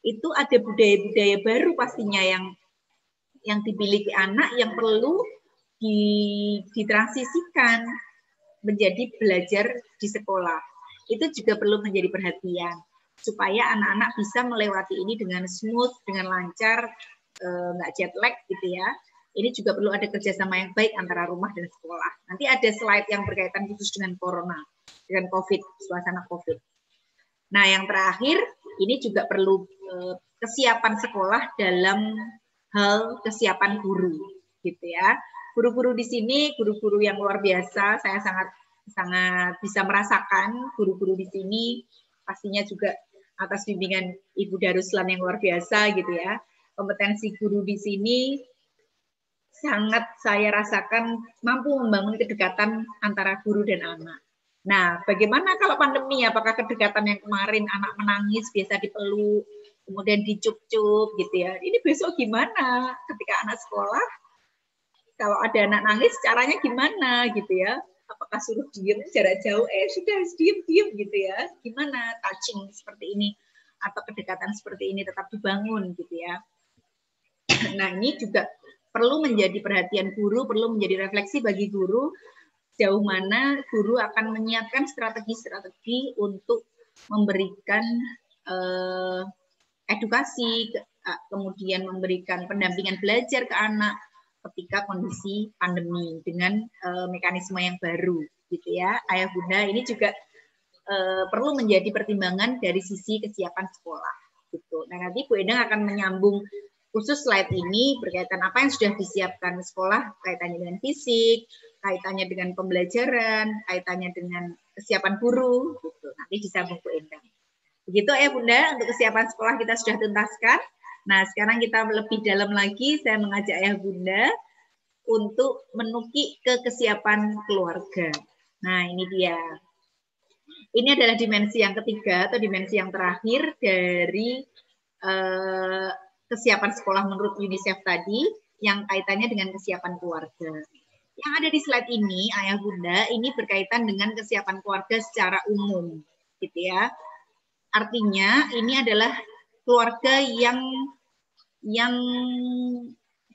itu ada budaya-budaya baru pastinya yang dimiliki anak yang perlu ditransisikan menjadi belajar di sekolah. Itu juga perlu menjadi perhatian supaya anak-anak bisa melewati ini dengan smooth, dengan lancar, nggak jet lag gitu ya. Ini juga perlu ada kerjasama yang baik antara rumah dan sekolah. Nanti ada slide yang berkaitan khusus dengan corona, dengan COVID, suasana COVID. Nah, yang terakhir, ini juga perlu kesiapan sekolah dalam hal kesiapan guru, gitu ya. Guru-guru di sini, guru-guru yang luar biasa, saya sangat bisa merasakan guru-guru di sini, pastinya juga atas bimbingan Ibu Daruslan yang luar biasa, gitu ya. Kompetensi guru di sini sangat saya rasakan mampu membangun kedekatan antara guru dan anak. Nah, bagaimana kalau pandemi? Apakah kedekatan yang kemarin anak menangis, biasa dipeluk, kemudian dicup-cup gitu ya. Ini besok gimana ketika anak sekolah? Kalau ada anak nangis, caranya gimana gitu ya? Apakah suruh diem jarak jauh? Sudah diem gitu ya. Gimana touching seperti ini atau kedekatan seperti ini tetap dibangun gitu ya. Nah, ini juga perlu menjadi perhatian guru, perlu menjadi refleksi bagi guru, sejauh mana guru akan menyiapkan strategi-strategi untuk memberikan edukasi, kemudian memberikan pendampingan belajar ke anak ketika kondisi pandemi dengan mekanisme yang baru, gitu ya. Ayah Bunda, ini juga perlu menjadi pertimbangan dari sisi kesiapan sekolah, gitu. Nah, nanti Bu Endang akan menyambung khusus slide ini berkaitan apa yang sudah disiapkan sekolah, kaitannya dengan fisik, kaitannya dengan pembelajaran, kaitannya dengan kesiapan guru, gitu. Nanti disambung Bu Endang. Begitu ya Bunda, untuk kesiapan sekolah kita sudah tuntaskan. Nah, sekarang kita lebih dalam lagi, saya mengajak Ayah Bunda untuk menukik ke kesiapan keluarga. Nah, ini dia. Ini adalah dimensi yang ketiga atau dimensi yang terakhir dari kesiapan sekolah menurut UNICEF tadi, yang kaitannya dengan kesiapan keluarga. Yang ada di slide ini, Ayah Bunda, ini berkaitan dengan kesiapan keluarga secara umum, gitu ya. Artinya ini adalah keluarga yang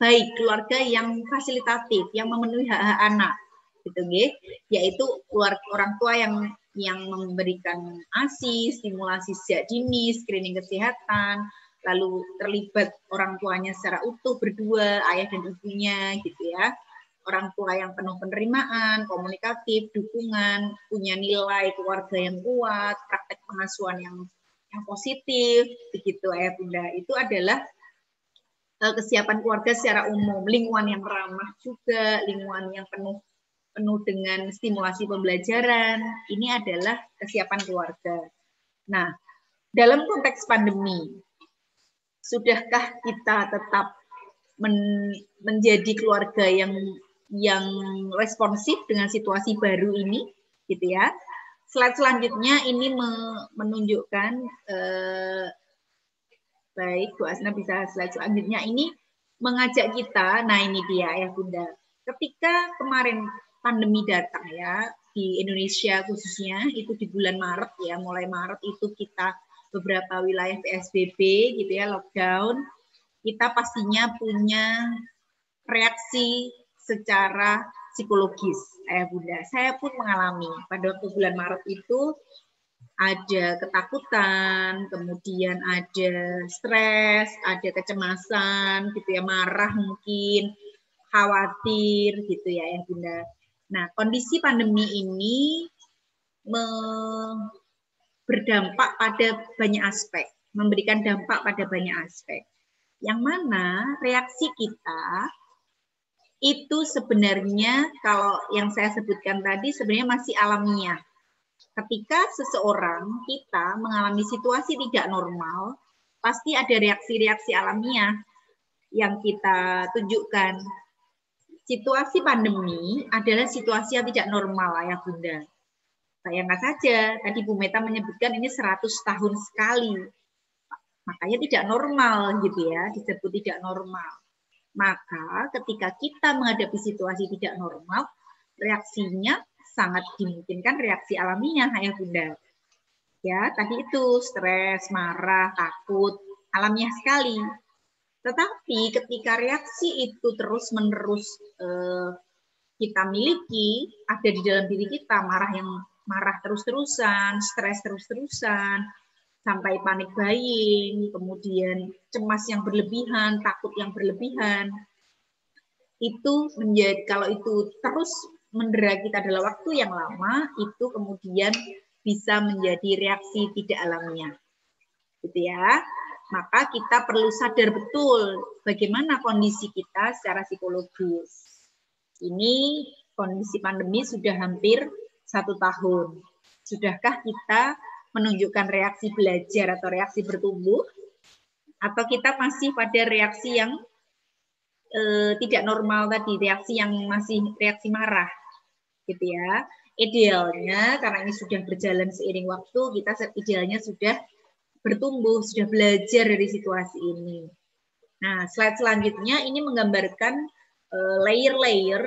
baik, keluarga yang fasilitatif, yang memenuhi hak-hak anak, gitu, yaitu keluarga orang tua yang memberikan ASI, stimulasi sejak dini, screening kesehatan, lalu terlibat orang tuanya secara utuh berdua, ayah dan ibunya, gitu ya. Orang tua yang penuh penerimaan, komunikatif, dukungan, punya nilai keluarga yang kuat, praktek pengasuhan yang positif, begitu Ayah Bunda. Itu adalah kesiapan keluarga secara umum, lingkungan yang ramah juga, lingkungan yang penuh dengan stimulasi pembelajaran. Ini adalah kesiapan keluarga. Nah, dalam konteks pandemi, sudahkah kita tetap menjadi keluarga yang responsif dengan situasi baru ini, gitu ya? Slide selanjutnya ini menunjukkan, baik Bu Asna bisa slide selanjutnya, ini mengajak kita, nah ini dia ya Bunda, ketika kemarin pandemi datang ya, di Indonesia khususnya, itu di bulan Maret ya, mulai Maret itu kita beberapa wilayah PSBB gitu ya, lockdown, kita pastinya punya reaksi secara psikologis, Ayah Bunda. Saya pun mengalami pada waktu bulan Maret itu ada ketakutan, kemudian ada stres, ada kecemasan, gitu ya, marah mungkin, khawatir, gitu ya, Ayah Bunda. Nah, kondisi pandemi ini berdampak pada banyak aspek, memberikan dampak pada banyak aspek. Yang mana reaksi kita itu sebenarnya kalau yang saya sebutkan tadi sebenarnya masih alamiah. Ketika seseorang kita mengalami situasi tidak normal, pasti ada reaksi-reaksi alamiah yang kita tunjukkan. Situasi pandemi adalah situasi yang tidak normal, Ayah Bunda. Bayangkan saja, tadi Bu Meta menyebutkan ini 100 tahun sekali. Makanya tidak normal gitu ya, disebut tidak normal. Maka ketika kita menghadapi situasi tidak normal, reaksinya sangat dimungkinkan reaksi alamiah ayah bunda. Ya, tadi itu stres, marah, takut, alamiah sekali. Tetapi ketika reaksi itu terus-menerus kita miliki, ada di dalam diri kita, marah terus-terusan, stres terus-terusan, sampai panik buying, kemudian cemas yang berlebihan, takut yang berlebihan, itu menjadi, kalau itu terus mendera kita dalam waktu yang lama, itu kemudian bisa menjadi reaksi tidak alamiah, gitu ya. Maka kita perlu sadar betul bagaimana kondisi kita secara psikologis. Ini kondisi pandemi sudah hampir 1 tahun. Sudahkah kita menunjukkan reaksi belajar atau reaksi bertumbuh? Atau kita masih pada reaksi yang tidak normal tadi, reaksi yang masih reaksi marah, gitu ya. Idealnya, karena ini sudah berjalan seiring waktu, kita idealnya sudah bertumbuh, sudah belajar dari situasi ini. Nah, slide selanjutnya ini menggambarkan layer-layer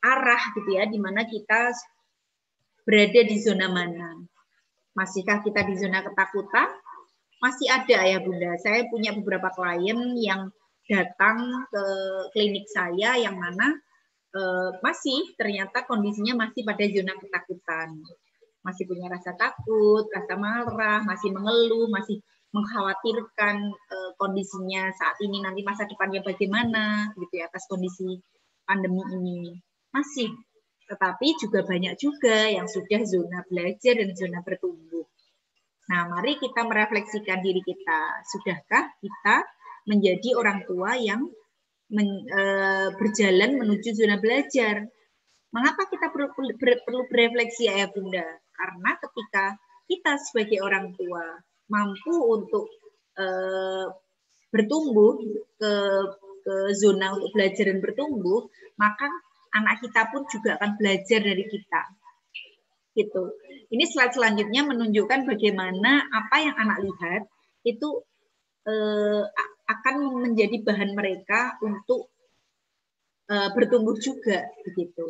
arah gitu ya, di mana kita berada di zona mana. Masihkah kita di zona ketakutan? Masih ada ya Bunda. Saya punya beberapa klien yang datang ke klinik saya yang mana masih ternyata kondisinya masih pada zona ketakutan. Masih punya rasa takut, rasa marah, masih mengeluh, masih mengkhawatirkan kondisinya saat ini, nanti masa depannya bagaimana gitu ya atas kondisi pandemi ini. Masih, tetapi juga banyak juga yang sudah zona belajar dan zona bertumbuh. Nah, mari kita merefleksikan diri kita. Sudahkah kita menjadi orang tua yang berjalan menuju zona belajar? Mengapa kita perlu berefleksi ayah bunda? Karena ketika kita sebagai orang tua mampu untuk bertumbuh ke zona untuk belajar dan bertumbuh, maka anak kita pun juga akan belajar dari kita. Gitu. Ini slide selanjutnya menunjukkan bagaimana apa yang anak lihat itu akan menjadi bahan mereka untuk bertumbuh juga, begitu.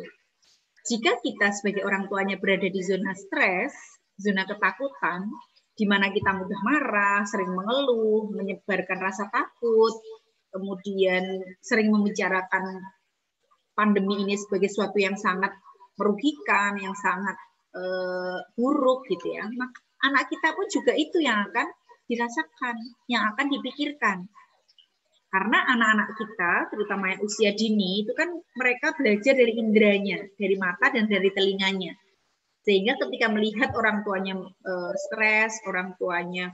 Jika kita sebagai orang tuanya berada di zona stres, zona ketakutan, di mana kita mudah marah, sering mengeluh, menyebarkan rasa takut, kemudian sering membicarakan pandemi ini sebagai sesuatu yang sangat merugikan, yang sangat buruk gitu ya, maka anak kita pun juga itu yang akan dirasakan, yang akan dipikirkan. Karena anak-anak kita, terutama yang usia dini, itu kan mereka belajar dari inderanya, dari mata dan dari telinganya. Sehingga ketika melihat orang tuanya stres, orang tuanya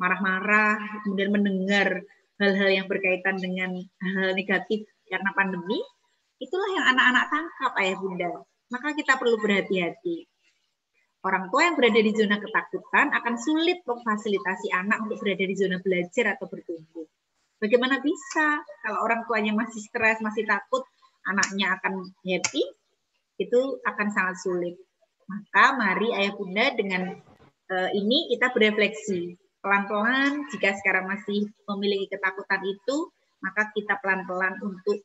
marah-marah, kemudian mendengar hal-hal yang berkaitan dengan hal negatif karena pandemi, itulah yang anak-anak tangkap ayah bunda. Maka kita perlu berhati-hati. Orang tua yang berada di zona ketakutan akan sulit memfasilitasi anak untuk berada di zona belajar atau bertumbuh. Bagaimana bisa kalau orang tuanya masih stres, masih takut, anaknya akan happy? Itu akan sangat sulit. Maka mari ayah bunda dengan ini kita berefleksi. Pelan-pelan jika sekarang masih memiliki ketakutan itu, maka kita pelan-pelan untuk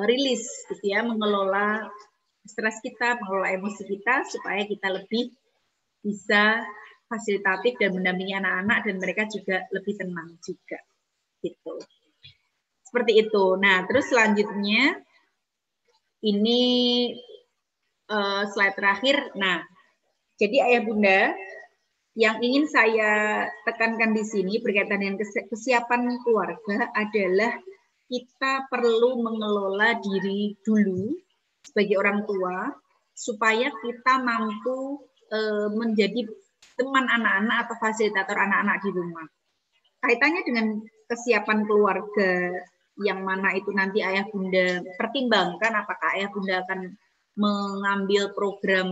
rilis, gitu ya, mengelola stres kita, mengelola emosi kita supaya kita lebih bisa fasilitatif dan mendampingi anak-anak dan mereka juga lebih tenang juga. Gitu. Seperti itu. Nah, terus selanjutnya ini slide terakhir. Nah, jadi ayah bunda yang ingin saya tekankan di sini berkaitan dengan kesiapan keluarga adalah kita perlu mengelola diri dulu sebagai orang tua supaya kita mampu menjadi teman anak-anak atau fasilitator anak-anak di rumah. Kaitannya dengan kesiapan keluarga yang mana itu nanti ayah bunda pertimbangkan apakah ayah bunda akan mengambil program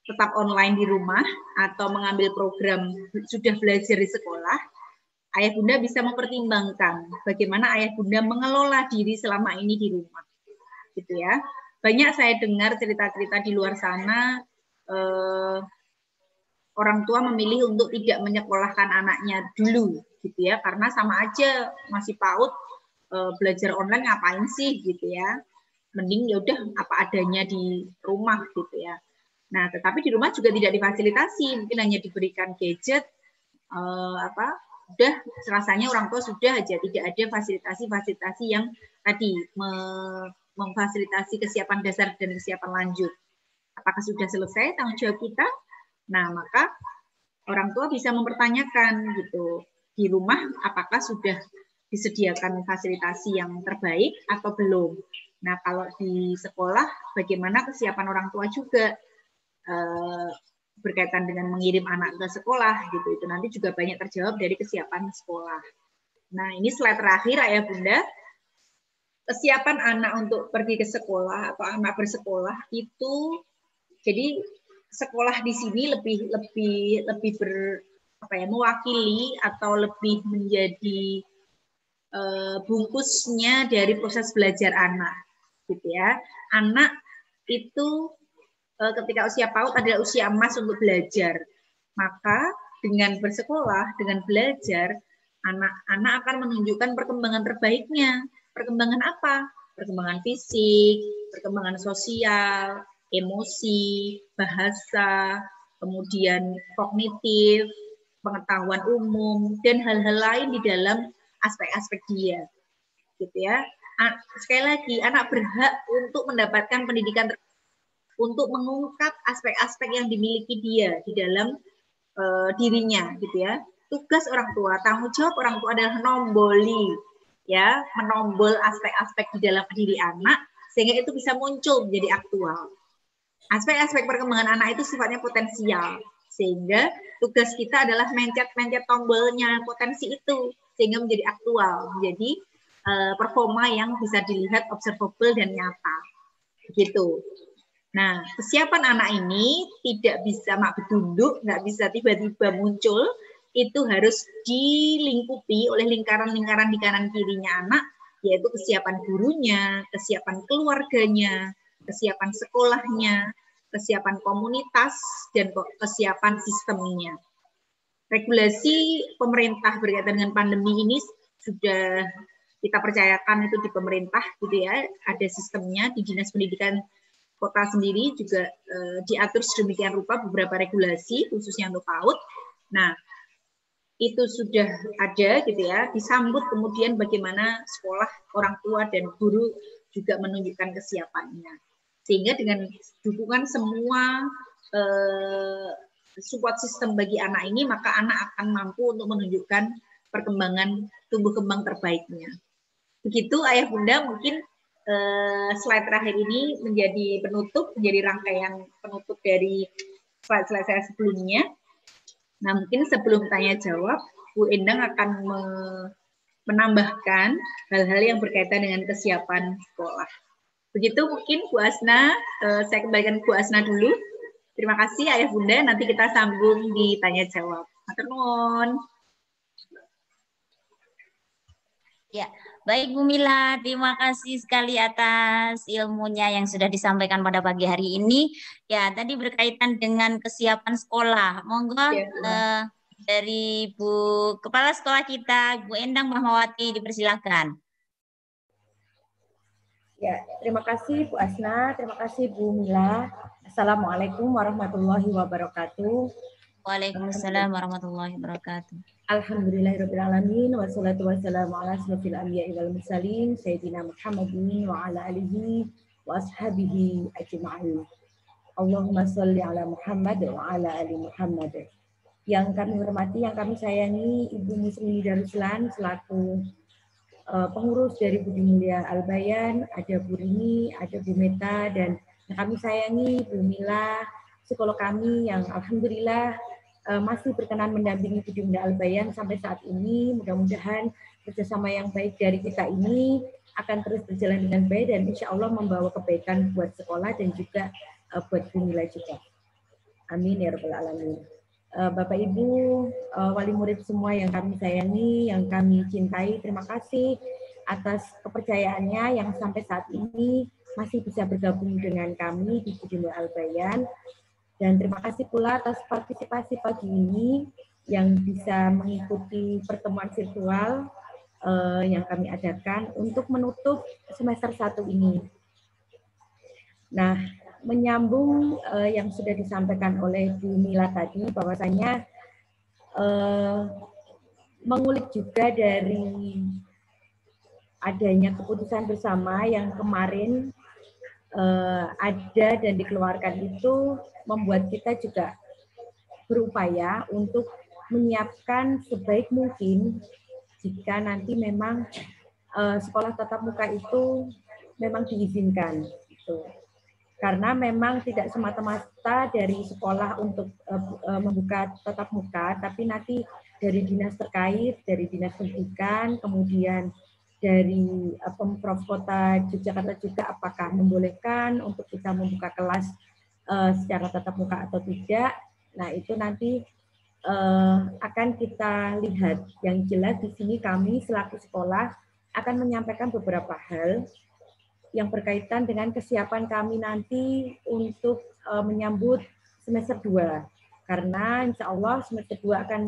tetap online di rumah atau mengambil program sudah belajar di sekolah. Ayah bunda bisa mempertimbangkan bagaimana ayah bunda mengelola diri selama ini di rumah. Gitu ya. Banyak saya dengar cerita-cerita di luar sana orang tua memilih untuk tidak menyekolahkan anaknya dulu gitu ya, karena sama aja masih PAUD belajar online ngapain sih gitu ya. mending ya udah apa adanya di rumah gitu ya. Nah, tetapi di rumah juga tidak difasilitasi, mungkin hanya diberikan gadget, udah rasanya orang tua sudah aja, tidak ada fasilitasi-fasilitasi yang tadi memfasilitasi kesiapan dasar dan kesiapan lanjut. Apakah sudah selesai tanggung jawab kita? Nah, maka orang tua bisa mempertanyakan gitu, di rumah apakah sudah disediakan fasilitasi yang terbaik atau belum. Nah, kalau di sekolah bagaimana kesiapan orang tua juga berkaitan dengan mengirim anak ke sekolah gitu. Itu nanti juga banyak terjawab dari kesiapan sekolah. Nah, ini slide terakhir Ayah Bunda. Kesiapan anak untuk pergi ke sekolah atau anak bersekolah itu, jadi sekolah di sini lebih mewakili atau lebih menjadi bungkusnya dari proses belajar anak, gitu ya. Anak itu ketika usia PAUD adalah usia emas untuk belajar. Maka dengan bersekolah, dengan belajar, anak-anak akan menunjukkan perkembangan terbaiknya. Perkembangan apa? Perkembangan fisik, perkembangan sosial, emosi, bahasa, kemudian kognitif, pengetahuan umum, dan hal-hal lain di dalam aspek-aspek dia. Gitu ya. Sekali lagi, anak berhak untuk mendapatkan pendidikan untuk mengungkap aspek-aspek yang dimiliki dia di dalam dirinya, gitu ya. Tugas orang tua, tanggung jawab orang tua adalah menombol aspek-aspek di dalam diri anak sehingga itu bisa muncul menjadi aktual. Aspek-aspek perkembangan anak itu sifatnya potensial, sehingga tugas kita adalah mencet tombolnya potensi itu sehingga menjadi aktual, menjadi performa yang bisa dilihat observable dan nyata, begitu. Nah, kesiapan anak ini tidak bisa mak bedunduk, nggak bisa tiba-tiba muncul, itu harus dilingkupi oleh lingkaran-lingkaran di kanan kirinya anak, yaitu kesiapan gurunya, kesiapan keluarganya, kesiapan sekolahnya, kesiapan komunitas, dan kesiapan sistemnya. Regulasi pemerintah berkaitan dengan pandemi ini sudah kita percayakan itu di pemerintah, gitu ya, ada sistemnya di Dinas Pendidikan Kota sendiri juga diatur sedemikian rupa beberapa regulasi khususnya untuk PAUD. Nah, itu sudah ada gitu ya, disambut kemudian bagaimana sekolah, orang tua dan guru juga menunjukkan kesiapannya. Sehingga dengan dukungan semua support system bagi anak ini, maka anak akan mampu untuk menunjukkan perkembangan tumbuh kembang terbaiknya. Begitu Ayah Bunda, mungkin slide terakhir ini menjadi penutup, menjadi rangkaian penutup dari slide-slide saya sebelumnya. Nah, mungkin sebelum tanya jawab, Bu Endang akan menambahkan hal-hal yang berkaitan dengan kesiapan sekolah. Begitu mungkin Bu Asna, saya kembalikan Bu Asna dulu. Terima kasih Ayah Bunda, nanti kita sambung di tanya jawab. Matur nuwun. Ya, baik Bu Mila, terima kasih sekali atas ilmunya yang sudah disampaikan pada pagi hari ini. Ya, tadi berkaitan dengan kesiapan sekolah. Monggo ya, dari Bu Kepala Sekolah kita, Bu Endang Mahmawati, dipersilakan. Ya, terima kasih Bu Asna, terima kasih Bu Mila. Assalamualaikum warahmatullahi wabarakatuh. Waalaikumsalam warahmatullahi wabarakatuh. Alhamdulillahirrahmanirrahim. Wassalatu wassalamu ala asrofil anbiya'i wal mursalin Sayyidina Muhammadin wa ala alihi wa ashabihi ajma'in. Allahumma sholli ala Muhammad wa ala ali Muhammad. Yang kami hormati, yang kami sayangi Ibu Muslimin Darussalam selaku pengurus dari Budi Mulia Al-Bayan, ada Bu Rini, ada Bu Meta, dan yang kami sayangi Bu Mila, psikolog kami yang alhamdulillah masih berkenan mendampingi Budi Mulia Al-Bayan sampai saat ini. Mudah-mudahan kerjasama yang baik dari kita ini akan terus berjalan dengan baik dan insya Allah membawa kebaikan buat sekolah dan juga buat Bu Mila juga. Amin ya rabbal alamin. Bapak Ibu, wali murid semua yang kami sayangi, yang kami cintai, terima kasih atas kepercayaannya yang sampai saat ini masih bisa bergabung dengan kami di Budi Mulia Al-Bayan. Dan terima kasih pula atas partisipasi pagi ini yang bisa mengikuti pertemuan virtual yang kami adakan untuk menutup semester 1 ini. Nah, menyambung yang sudah disampaikan oleh Bu Mila tadi, bahwasanya mengulik juga dari adanya keputusan bersama yang kemarin ada dan dikeluarkan itu membuat kita juga berupaya untuk menyiapkan sebaik mungkin jika nanti memang sekolah tatap muka itu memang diizinkan. Gitu. Karena memang tidak semata-mata dari sekolah untuk membuka tatap muka, tapi nanti dari dinas terkait, dari dinas pendidikan, kemudian dari Pemprov Kota Yogyakarta juga apakah membolehkan untuk kita membuka kelas secara tatap muka atau tidak. Nah, itu nanti akan kita lihat. Yang jelas di sini kami selaku sekolah akan menyampaikan beberapa hal yang berkaitan dengan kesiapan kami nanti untuk menyambut semester 2. Karena insya Allah semester 2 akan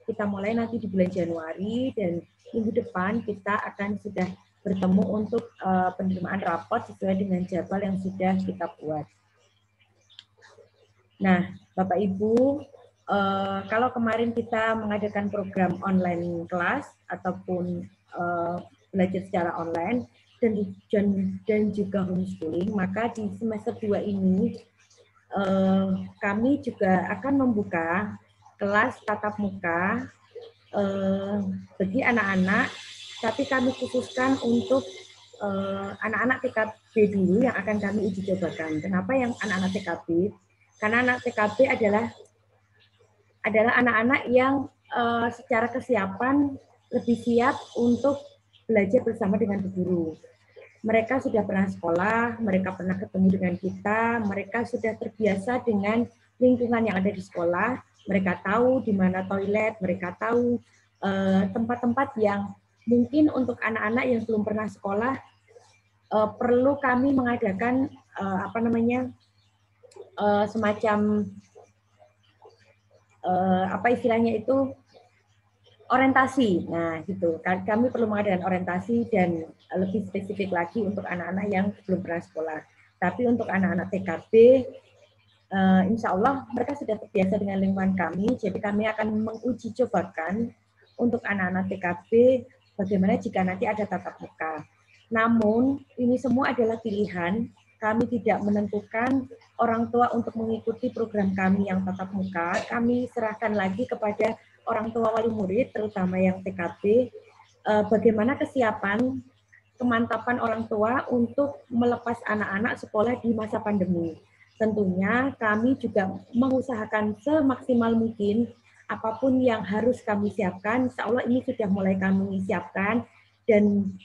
kita mulai nanti di bulan Januari, dan minggu depan kita akan sudah bertemu untuk penerimaan rapor sesuai dengan jadwal yang sudah kita buat. Nah, Bapak Ibu, kalau kemarin kita mengadakan program online kelas ataupun belajar secara online dan juga homeschooling, maka di semester 2 ini kami juga akan membuka kelas tatap muka bagi anak-anak, tapi kami khususkan untuk anak-anak TKB dulu yang akan kami uji cobakan. Kenapa yang anak-anak TKB? Karena anak TKB adalah anak-anak yang secara kesiapan lebih siap untuk belajar bersama dengan guru. Mereka sudah pernah sekolah, mereka pernah ketemu dengan kita, mereka sudah terbiasa dengan lingkungan yang ada di sekolah, mereka tahu di mana toilet, mereka tahu tempat-tempat yang mungkin untuk anak-anak yang belum pernah sekolah perlu kami mengadakan semacam istilahnya itu orientasi. Nah, gitu. Kami perlu mengadakan orientasi dan lebih spesifik lagi untuk anak-anak yang belum pernah sekolah. Tapi untuk anak-anak TKB, insya Allah mereka sudah terbiasa dengan lingkungan kami, jadi kami akan menguji cobakan untuk anak-anak TKB bagaimana jika nanti ada tatap muka. Namun, ini semua adalah pilihan. Kami tidak menentukan orang tua untuk mengikuti program kami yang tatap muka. Kami serahkan lagi kepada orang tua wali murid, terutama yang TKB, bagaimana kesiapan, kemantapan orang tua untuk melepas anak-anak sekolah di masa pandemi. Tentunya kami juga mengusahakan semaksimal mungkin apapun yang harus kami siapkan, insya Allah ini sudah mulai kami siapkan, dan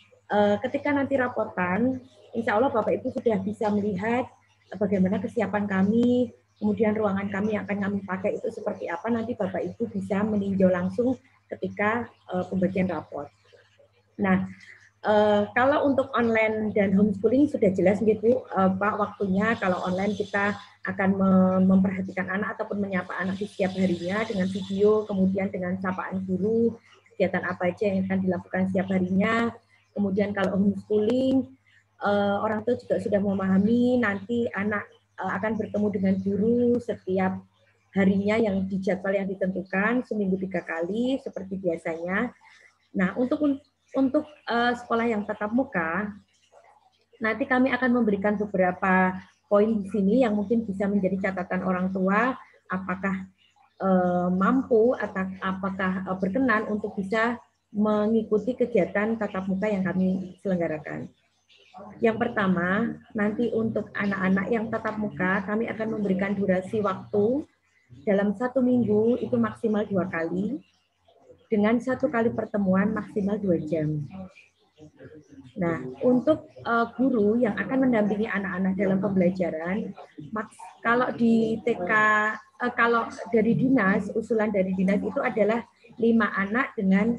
ketika nanti rapotan, insya Allah Bapak Ibu sudah bisa melihat bagaimana kesiapan kami, kemudian ruangan kami yang akan kami pakai itu seperti apa, nanti Bapak Ibu bisa meninjau langsung ketika pembagian rapor. Nah, kalau untuk online dan homeschooling sudah jelas gitu Pak waktunya. Kalau online kita akan memperhatikan anak ataupun menyapa anak di setiap harinya dengan video, kemudian dengan sapaan guru, kegiatan apa aja yang akan dilakukan setiap harinya. Kemudian kalau homeschooling, orang tua juga sudah memahami nanti anak akan bertemu dengan guru setiap harinya yang dijadwal yang ditentukan, seminggu 3 kali seperti biasanya. Nah, untuk sekolah yang tatap muka, nanti kami akan memberikan beberapa poin di sini yang mungkin bisa menjadi catatan orang tua, apakah mampu atau apakah berkenan untuk bisa mengikuti kegiatan tatap muka yang kami selenggarakan. Yang pertama, nanti untuk anak-anak yang tatap muka, kami akan memberikan durasi waktu dalam 1 minggu itu maksimal 2 kali, dengan 1 kali pertemuan maksimal 2 jam. Nah, untuk guru yang akan mendampingi anak-anak dalam pembelajaran, kalau di TK, kalau dari dinas, usulan dari dinas itu adalah 5 anak dengan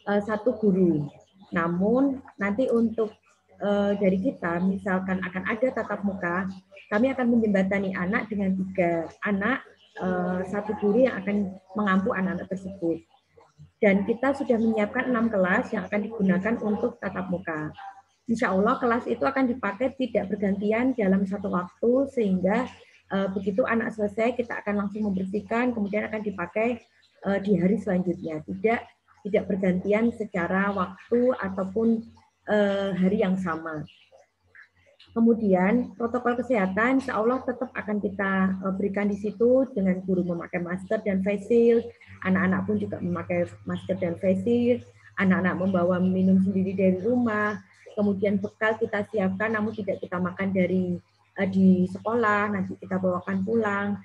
1 guru. Namun nanti untuk dari kita, misalkan akan ada tatap muka, kami akan menjembatani anak dengan 3 anak, 1 guru yang akan mengampu anak-anak tersebut. Dan kita sudah menyiapkan 6 kelas yang akan digunakan untuk tatap muka. insya Allah kelas itu akan dipakai tidak bergantian dalam satu waktu, sehingga begitu anak selesai kita akan langsung membersihkan, kemudian akan dipakai di hari selanjutnya, tidak bergantian secara waktu ataupun hari yang sama. Kemudian protokol kesehatan insya Allah tetap akan kita berikan di situ dengan guru memakai masker dan face shield, anak-anak pun juga memakai masker dan face shield, anak-anak membawa minum sendiri dari rumah, kemudian bekal kita siapkan namun tidak kita makan dari di sekolah, nanti kita bawakan pulang.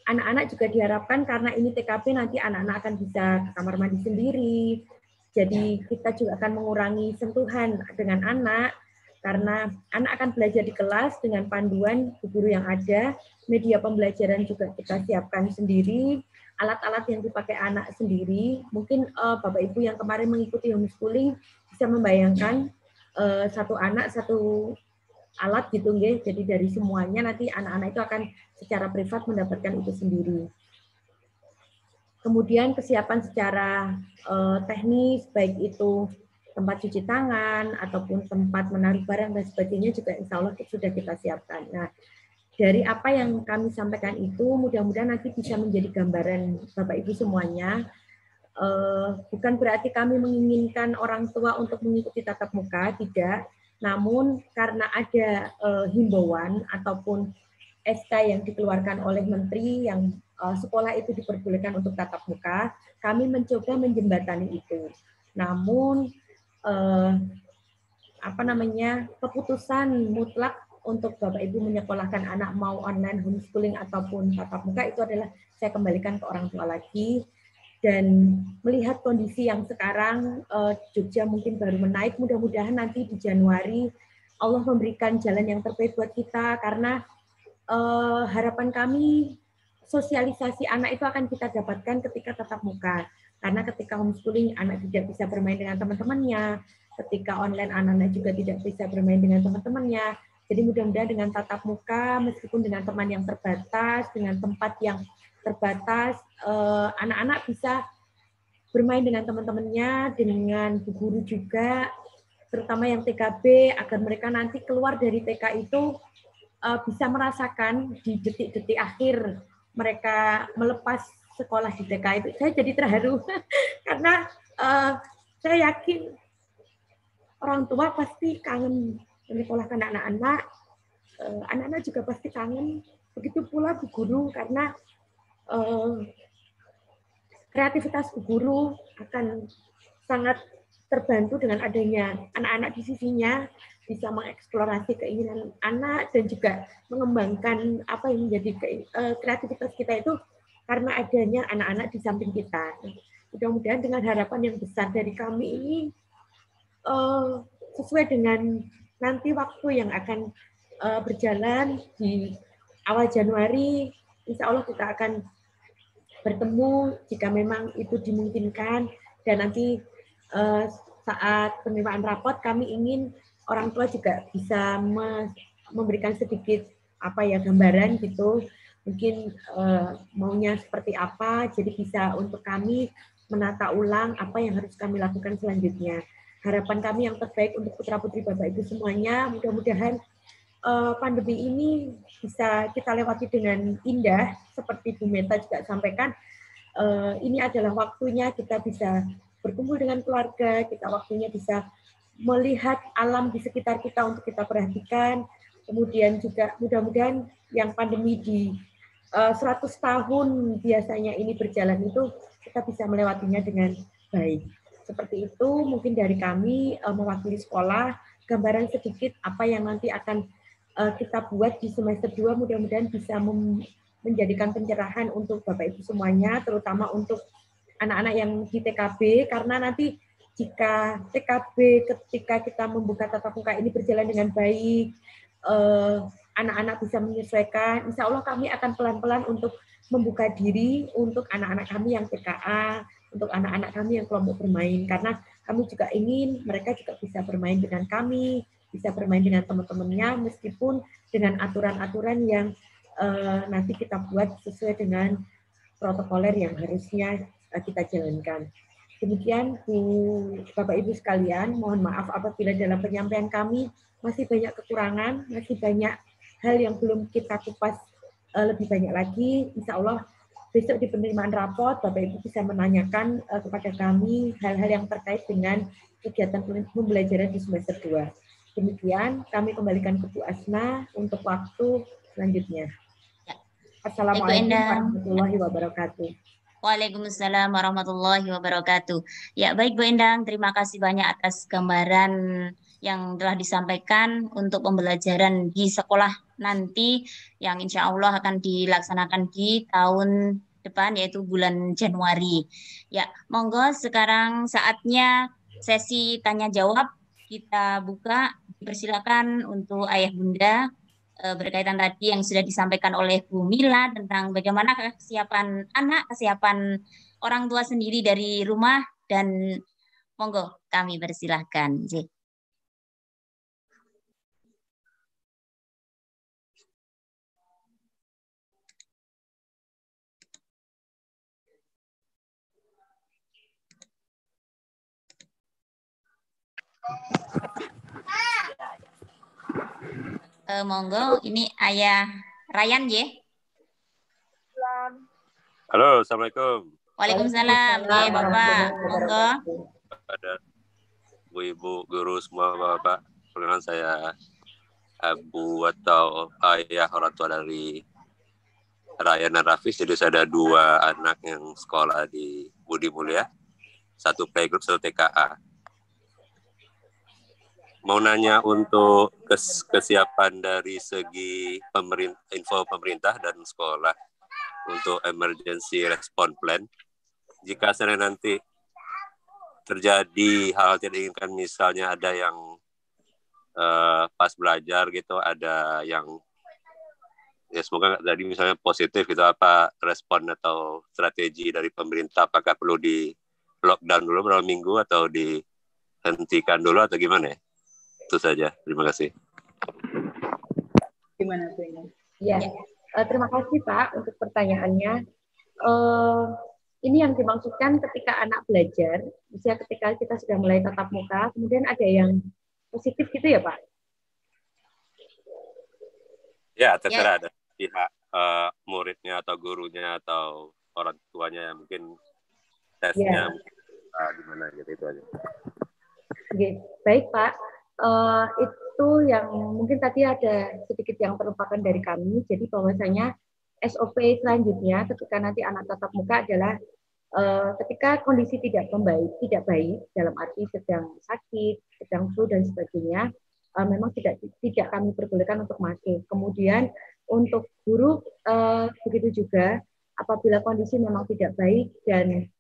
Anak-anak juga diharapkan karena ini TKP nanti anak-anak akan bisa ke kamar mandi sendiri, jadi kita juga akan mengurangi sentuhan dengan anak, karena anak akan belajar di kelas dengan panduan guru yang ada, media pembelajaran juga kita siapkan sendiri, alat-alat yang dipakai anak sendiri. Mungkin Bapak Ibu yang kemarin mengikuti homeschooling bisa membayangkan satu anak satu alat gitu, nggih. Jadi dari semuanya nanti anak-anak itu akan secara privat mendapatkan itu sendiri. Kemudian kesiapan secara teknis, baik itu tempat cuci tangan, ataupun tempat menaruh barang dan sebagainya juga insya Allah sudah kita siapkan. Nah, dari apa yang kami sampaikan itu, mudah-mudahan nanti bisa menjadi gambaran Bapak Ibu semuanya. Bukan berarti kami menginginkan orang tua untuk mengikuti tatap muka, tidak. Namun karena ada himbauan ataupun SK yang dikeluarkan oleh Menteri yang sekolah itu diperbolehkan untuk tatap muka, kami mencoba menjembatani itu. Namun keputusan mutlak untuk Bapak Ibu menyekolahkan anak mau online homeschooling ataupun tatap muka itu adalah saya kembalikan ke orang tua lagi. Dan melihat kondisi yang sekarang Jogja mungkin baru menaik, mudah-mudahan nanti di Januari Allah memberikan jalan yang terbaik buat kita, karena harapan kami sosialisasi anak itu akan kita dapatkan ketika tatap muka. Karena ketika homeschooling anak tidak bisa bermain dengan teman-temannya, ketika online anak-anak juga tidak bisa bermain dengan teman-temannya. Jadi mudah-mudahan dengan tatap muka, meskipun dengan teman yang terbatas, dengan tempat yang terbatas, anak-anak bisa bermain dengan teman-temannya, dengan bu guru juga, terutama yang TKB, agar mereka nanti keluar dari TK itu bisa merasakan di detik-detik akhir mereka melepas sekolah di TK itu. Saya jadi terharu karena saya yakin orang tua pasti kangen menyekolahkan anak-anak, anak-anak juga pasti kangen, begitu pula bu guru, karena kreativitas bu guru akan sangat terbantu dengan adanya anak-anak di sisinya, bisa mengeksplorasi keinginan anak dan juga mengembangkan apa yang menjadi kreativitas kita itu karena adanya anak-anak di samping kita. Mudah-mudahan dengan harapan yang besar dari kami ini sesuai dengan nanti waktu yang akan berjalan di awal Januari, insya Allah kita akan bertemu jika memang itu dimungkinkan, dan nanti saat penerimaan rapot kami ingin orang tua juga bisa memberikan sedikit gambaran gitu, mungkin maunya seperti apa, jadi bisa untuk kami menata ulang apa yang harus kami lakukan selanjutnya. Harapan kami yang terbaik untuk putra-putri Bapak Ibu semuanya, mudah-mudahan pandemi ini bisa kita lewati dengan indah, seperti Bu Meta juga sampaikan, ini adalah waktunya kita bisa berkumpul dengan keluarga, kita waktunya bisa melihat alam di sekitar kita untuk kita perhatikan, kemudian juga mudah-mudahan yang pandemi di 100 tahun biasanya ini berjalan itu kita bisa melewatinya dengan baik. Seperti itu mungkin dari kami mewakili sekolah, gambaran sedikit apa yang nanti akan kita buat di semester 2, mudah-mudahan bisa menjadikan pencerahan untuk Bapak Ibu semuanya, terutama untuk anak-anak yang di TKB, karena nanti jika TKB ketika kita membuka tatap muka ini berjalan dengan baik, anak-anak bisa menyesuaikan, insya Allah kami akan pelan-pelan untuk membuka diri untuk anak-anak kami yang TKA, untuk anak-anak kami yang kelompok bermain, karena kami juga ingin mereka juga bisa bermain dengan kami, bisa bermain dengan teman-temannya, meskipun dengan aturan-aturan yang nanti kita buat sesuai dengan protokoler yang harusnya kita jalankan. Demikian Bapak Ibu sekalian, mohon maaf apabila dalam penyampaian kami masih banyak kekurangan, masih banyak hal yang belum kita kupas lebih banyak lagi. Insya Allah besok di penerimaan raport Bapak Ibu bisa menanyakan kepada kami hal-hal yang terkait dengan kegiatan pembelajaran di semester 2. Demikian kami kembalikan ke Bu Asna untuk waktu selanjutnya. Assalamualaikum warahmatullahi wabarakatuh. Waalaikumsalam warahmatullahi wabarakatuh. Ya, baik Bu Endang, terima kasih banyak atas gambaran yang telah disampaikan untuk pembelajaran di sekolah nanti yang insya Allah akan dilaksanakan di tahun depan yaitu bulan Januari. Ya, monggo sekarang saatnya sesi tanya jawab kita buka. Persilakan untuk Ayah Bunda berkaitan tadi yang sudah disampaikan oleh Bu Mila tentang bagaimana kesiapan anak, kesiapan orang tua sendiri dari rumah, dan monggo kami persilahkan. Monggo, ini Ayah Ryan, ya. Halo, Assalamualaikum. Waalaikumsalam, ya Bapak. Monggo. Pada Bu-ibu, guru semua Bapak, perkenalkan saya Abu atau ayah orang tua dari Ryan dan Rafis. Jadi saya ada 2 anak yang sekolah di Budi Mulia, 1 playgroup, 1 TKA. Mau nanya untuk kesiapan dari segi info pemerintah dan sekolah untuk emergency response plan. Jika seandainya nanti terjadi hal tidak diinginkan, misalnya ada yang pas belajar gitu, ada yang ya semoga nggak jadi misalnya positif gitu, apa respon atau strategi dari pemerintah? Apakah perlu di lockdown dulu beberapa minggu atau dihentikan dulu atau gimana ya? Itu saja. Terima kasih. Gimana tuh ini? Ya, terima kasih Pak untuk pertanyaannya. Ini yang dimaksudkan ketika anak belajar, misalnya ketika kita sudah mulai tatap muka, kemudian ada yang positif gitu ya Pak? Ya, terserah ada pihak muridnya atau gurunya atau orang tuanya yang mungkin tesnya gimana gitu, itu aja. Oke, baik Pak. Itu yang mungkin tadi ada sedikit yang terlupakan dari kami. Jadi bahwasanya SOP selanjutnya ketika nanti anak tatap muka adalah ketika kondisi tidak baik dalam arti sedang sakit, sedang flu dan sebagainya, memang tidak kami perbolehkan untuk masuk. Kemudian untuk guru begitu juga, apabila kondisi memang tidak baik dan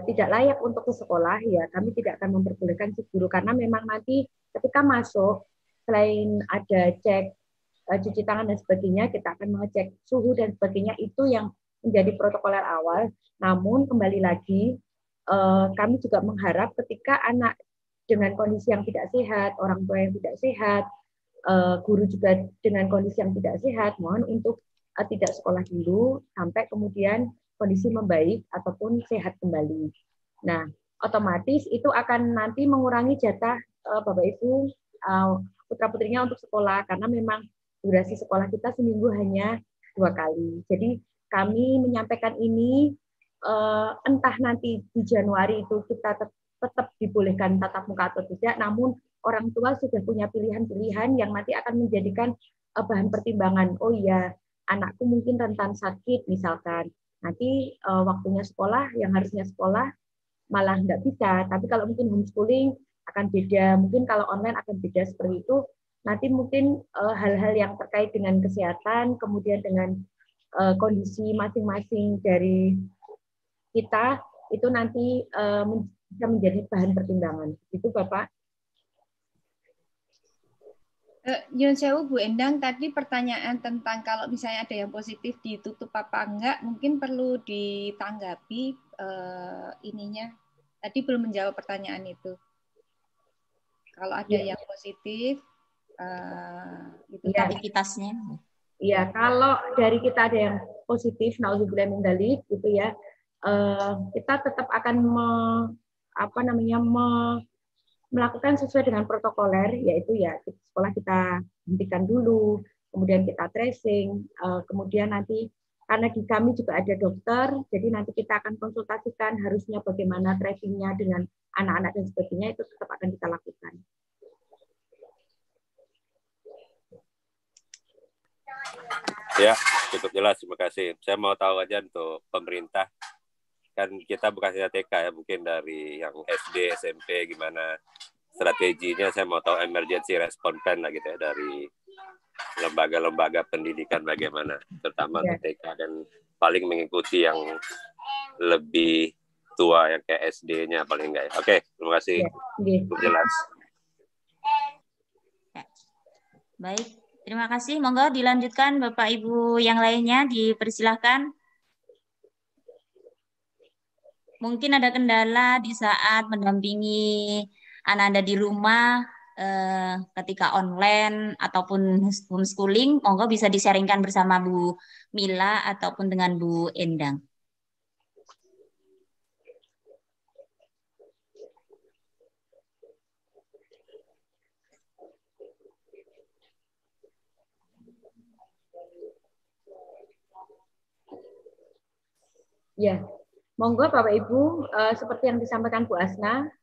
tidak layak untuk ke sekolah, ya kami tidak akan memperbolehkan si guru, karena memang nanti ketika masuk selain ada cek cuci tangan dan sebagainya, kita akan mengecek suhu dan sebagainya, itu yang menjadi protokoler awal. Namun kembali lagi kami juga mengharap ketika anak dengan kondisi yang tidak sehat, orang tua yang tidak sehat, guru juga dengan kondisi yang tidak sehat, mohon untuk tidak sekolah dulu sampai kemudian kondisi membaik ataupun sehat kembali. Nah, otomatis itu akan nanti mengurangi jatah Bapak Ibu putra-putrinya untuk sekolah, karena memang durasi sekolah kita seminggu hanya 2 kali. Jadi kami menyampaikan ini entah nanti di Januari itu kita tetap dibolehkan tatap muka atau tidak, namun orang tua sudah punya pilihan-pilihan yang nanti akan menjadikan bahan pertimbangan. Oh iya, anakku mungkin rentan sakit misalkan. Nanti waktunya sekolah, yang harusnya sekolah malah nggak bisa. Tapi kalau mungkin homeschooling akan beda. Mungkin kalau online akan beda seperti itu. Nanti mungkin hal-hal yang terkait dengan kesehatan, kemudian dengan kondisi masing-masing dari kita, itu nanti bisa menjadi bahan pertimbangan. Itu Bapak. Nyun sewu Bu Endang, tadi pertanyaan tentang kalau misalnya ada yang positif ditutup apa enggak, mungkin perlu ditanggapi ininya. Tadi belum menjawab pertanyaan itu. Kalau ada yang positif, itu aktivitasnya. Iya, kalau dari kita ada yang positif, nauzubillah min dzalik, gitu ya, kita tetap akan melakukan sesuai dengan protokoler, yaitu ya sekolah kita hentikan dulu, kemudian kita tracing, kemudian nanti karena di kami juga ada dokter, jadi nanti kita akan konsultasikan harusnya bagaimana tracingnya dengan anak-anak dan sebagainya, itu tetap akan kita lakukan. Ya, cukup jelas, terima kasih. Saya mau tahu aja untuk pemerintah, kan kita bukan hanya TK ya, mungkin dari yang SD, SMP, gimana strateginya, saya mau tahu emergency response plan lah gitu ya, dari lembaga-lembaga pendidikan bagaimana, terutama untuk TK, dan paling mengikuti yang lebih tua, yang kayak SD-nya paling enggak ya. Oke, terima kasih. Cukup jelas. Baik, terima kasih. Monggo dilanjutkan Bapak Ibu yang lainnya, dipersilahkan. Mungkin ada kendala di saat mendampingi anak Anda di rumah ketika online ataupun homeschooling, monggo bisa di-sharingkan bersama Bu Mila ataupun dengan Bu Endang. Ya, monggo Bapak Ibu, seperti yang disampaikan Bu Asna,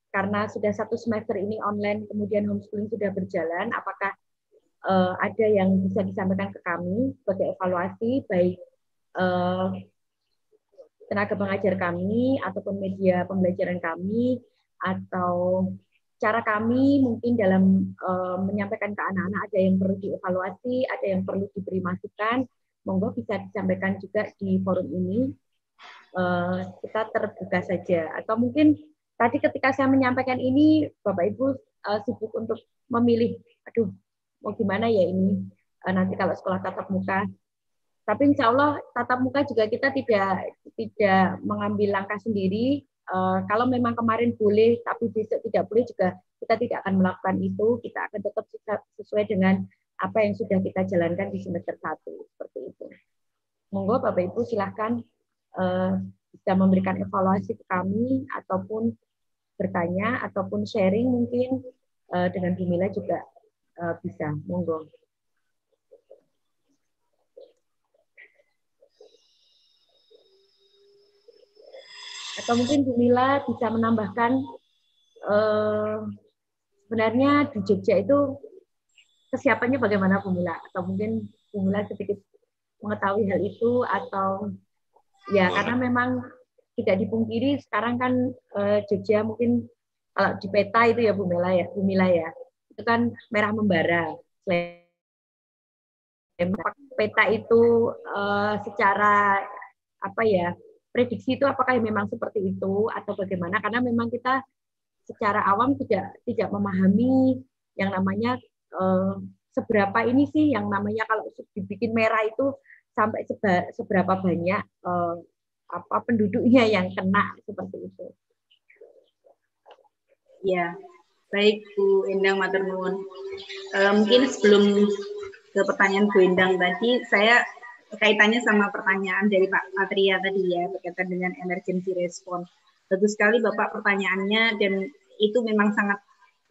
karena sudah 1 semester ini online, kemudian homeschooling sudah berjalan, apakah ada yang bisa disampaikan ke kami sebagai evaluasi, baik tenaga pengajar kami, ataupun media pembelajaran kami, atau cara kami mungkin dalam menyampaikan ke anak-anak, ada yang perlu dievaluasi, ada yang perlu diberi masukan, monggo bisa disampaikan juga di forum ini. Kita terbuka saja. Atau mungkin tadi ketika saya menyampaikan ini, Bapak Ibu sibuk untuk memilih, aduh, mau gimana ya ini nanti kalau sekolah tatap muka. Tapi insya Allah tatap muka juga kita tidak mengambil langkah sendiri. Kalau memang kemarin boleh, tapi besok tidak boleh juga, kita tidak akan melakukan itu. Kita akan tetap sesuai dengan apa yang sudah kita jalankan di semester 1, seperti itu. Monggo Bapak Ibu silahkan bisa memberikan evaluasi ke kami, ataupun bertanya, ataupun sharing mungkin dengan Bu Mila juga bisa. Monggo. Atau mungkin Bu Mila bisa menambahkan, sebenarnya di Jogja itu kesiapannya bagaimana Bu Mila? Atau mungkin Bu Mila sedikit mengetahui hal itu, atau ya karena memang tidak dipungkiri sekarang kan Jogja mungkin kalau di peta itu ya Bu Mila ya, itu kan merah membara. Peta itu secara apa ya, prediksi itu apakah memang seperti itu atau bagaimana? Karena memang kita secara awam tidak memahami yang namanya seberapa ini sih yang namanya kalau dibikin merah itu sampai seberapa banyak penduduknya yang kena, seperti itu. Ya, baik Bu Endang matur nuwun. Mungkin sebelum ke pertanyaan Bu Endang tadi, saya kaitannya sama pertanyaan dari Pak Patria tadi ya, berkaitan dengan emergency response. Bagus sekali Bapak pertanyaannya, dan itu memang sangat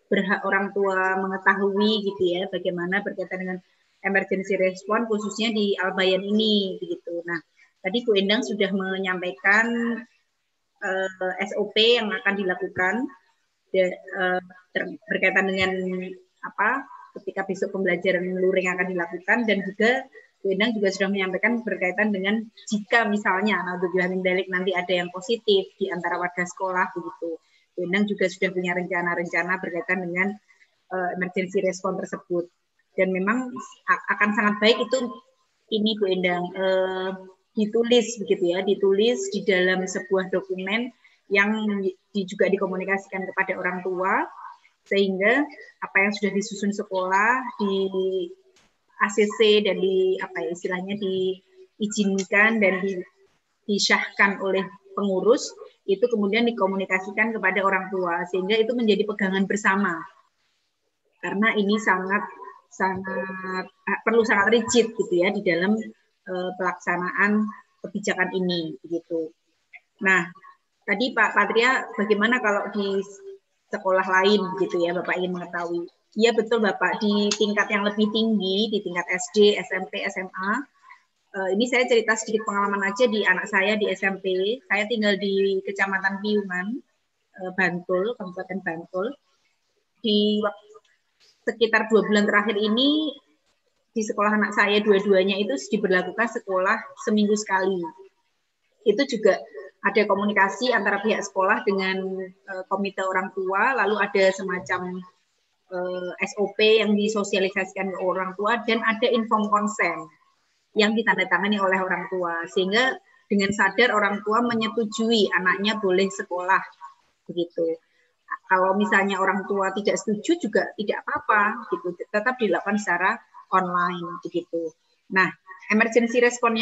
berhak orang tua mengetahui gitu ya, bagaimana berkaitan dengan emergency response khususnya di Al-Bayan ini begitu. Nah, tadi Bu Endang sudah menyampaikan SOP yang akan dilakukan berkaitan dengan apa ketika besok pembelajaran luring akan dilakukan, dan juga Bu Endang juga sudah menyampaikan berkaitan dengan jika misalnya nanti ada yang positif di antara warga sekolah begitu. Bu Endang juga sudah punya rencana-rencana berkaitan dengan emergency response tersebut, dan memang akan sangat baik itu ini Bu Endang ditulis begitu ya, ditulis di dalam sebuah dokumen yang juga dikomunikasikan kepada orang tua, sehingga apa yang sudah disusun sekolah di ACC dan di apa ya istilahnya diizinkan dan disahkan oleh pengurus, itu kemudian dikomunikasikan kepada orang tua, sehingga itu menjadi pegangan bersama, karena ini sangat perlu sangat rigid gitu ya di dalam pelaksanaan kebijakan ini begitu. Nah, tadi Pak Patria, bagaimana kalau di sekolah lain begitu ya, Bapak ingin mengetahui? Iya betul Bapak, di tingkat yang lebih tinggi, di tingkat SD, SMP, SMA, ini saya cerita sedikit pengalaman aja di anak saya di SMP. Saya tinggal di Kecamatan Piungan, Bantul, Kabupaten Bantul. Di sekitar 2 bulan terakhir ini, di sekolah anak saya dua-duanya itu diberlakukan sekolah seminggu sekali. Itu juga ada komunikasi antara pihak sekolah dengan komite orang tua, lalu ada semacam SOP yang disosialisasikan ke orang tua, dan ada inform consent yang ditandatangani oleh orang tua, sehingga dengan sadar orang tua menyetujui anaknya boleh sekolah begitu. Kalau misalnya orang tua tidak setuju juga tidak apa-apa gitu, tetap dilakukan secara online begitu. Nah, emergency response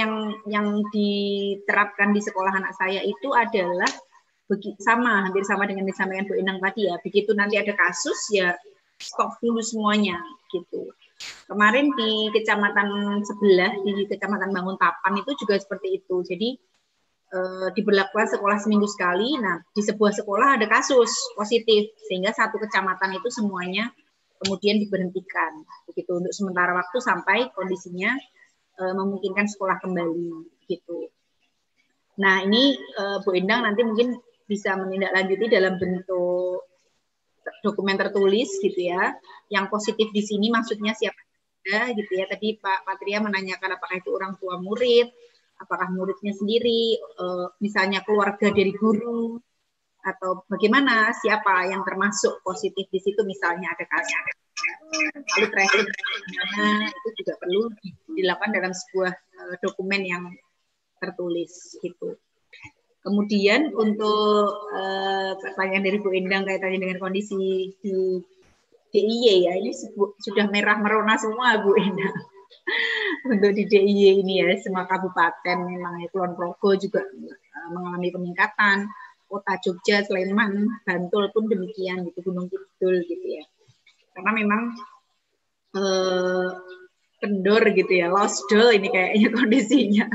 yang diterapkan di sekolah anak saya itu adalah hampir sama dengan disampaikan Bu Endang tadi ya. Begitu nanti ada kasus ya stop dulu semuanya gitu. Kemarin di kecamatan sebelah, di Kecamatan Banguntapan itu juga seperti itu. Jadi diberlakukan sekolah seminggu sekali. Nah, di sebuah sekolah ada kasus positif, sehingga satu kecamatan itu semuanya kemudian diberhentikan. Begitu untuk sementara waktu sampai kondisinya memungkinkan sekolah kembali. Gitu. Nah, ini Bu Endang nanti mungkin bisa menindaklanjuti dalam bentuk dokumen tertulis gitu ya. Yang positif di sini maksudnya siapa saja gitu ya. Tadi Pak Patria menanyakan apakah itu orang tua murid, apakah muridnya sendiri, misalnya keluarga dari guru, atau bagaimana siapa yang termasuk positif di situ, misalnya ada kasus. Lalu tracing itu juga perlu dilakukan dalam sebuah dokumen yang tertulis gitu. Kemudian untuk pertanyaan dari Bu Endang kaitannya dengan kondisi di DIY ya, ini sudah merah merona semua Bu Endang. Untuk di DIY ini ya, semua kabupaten memang ya, Kulon Progo juga mengalami peningkatan, Kota Jogja, Sleman, Bantul pun demikian gitu, Gunung Kidul gitu ya. Karena memang kendor gitu ya, lost doll ini kayaknya kondisinya.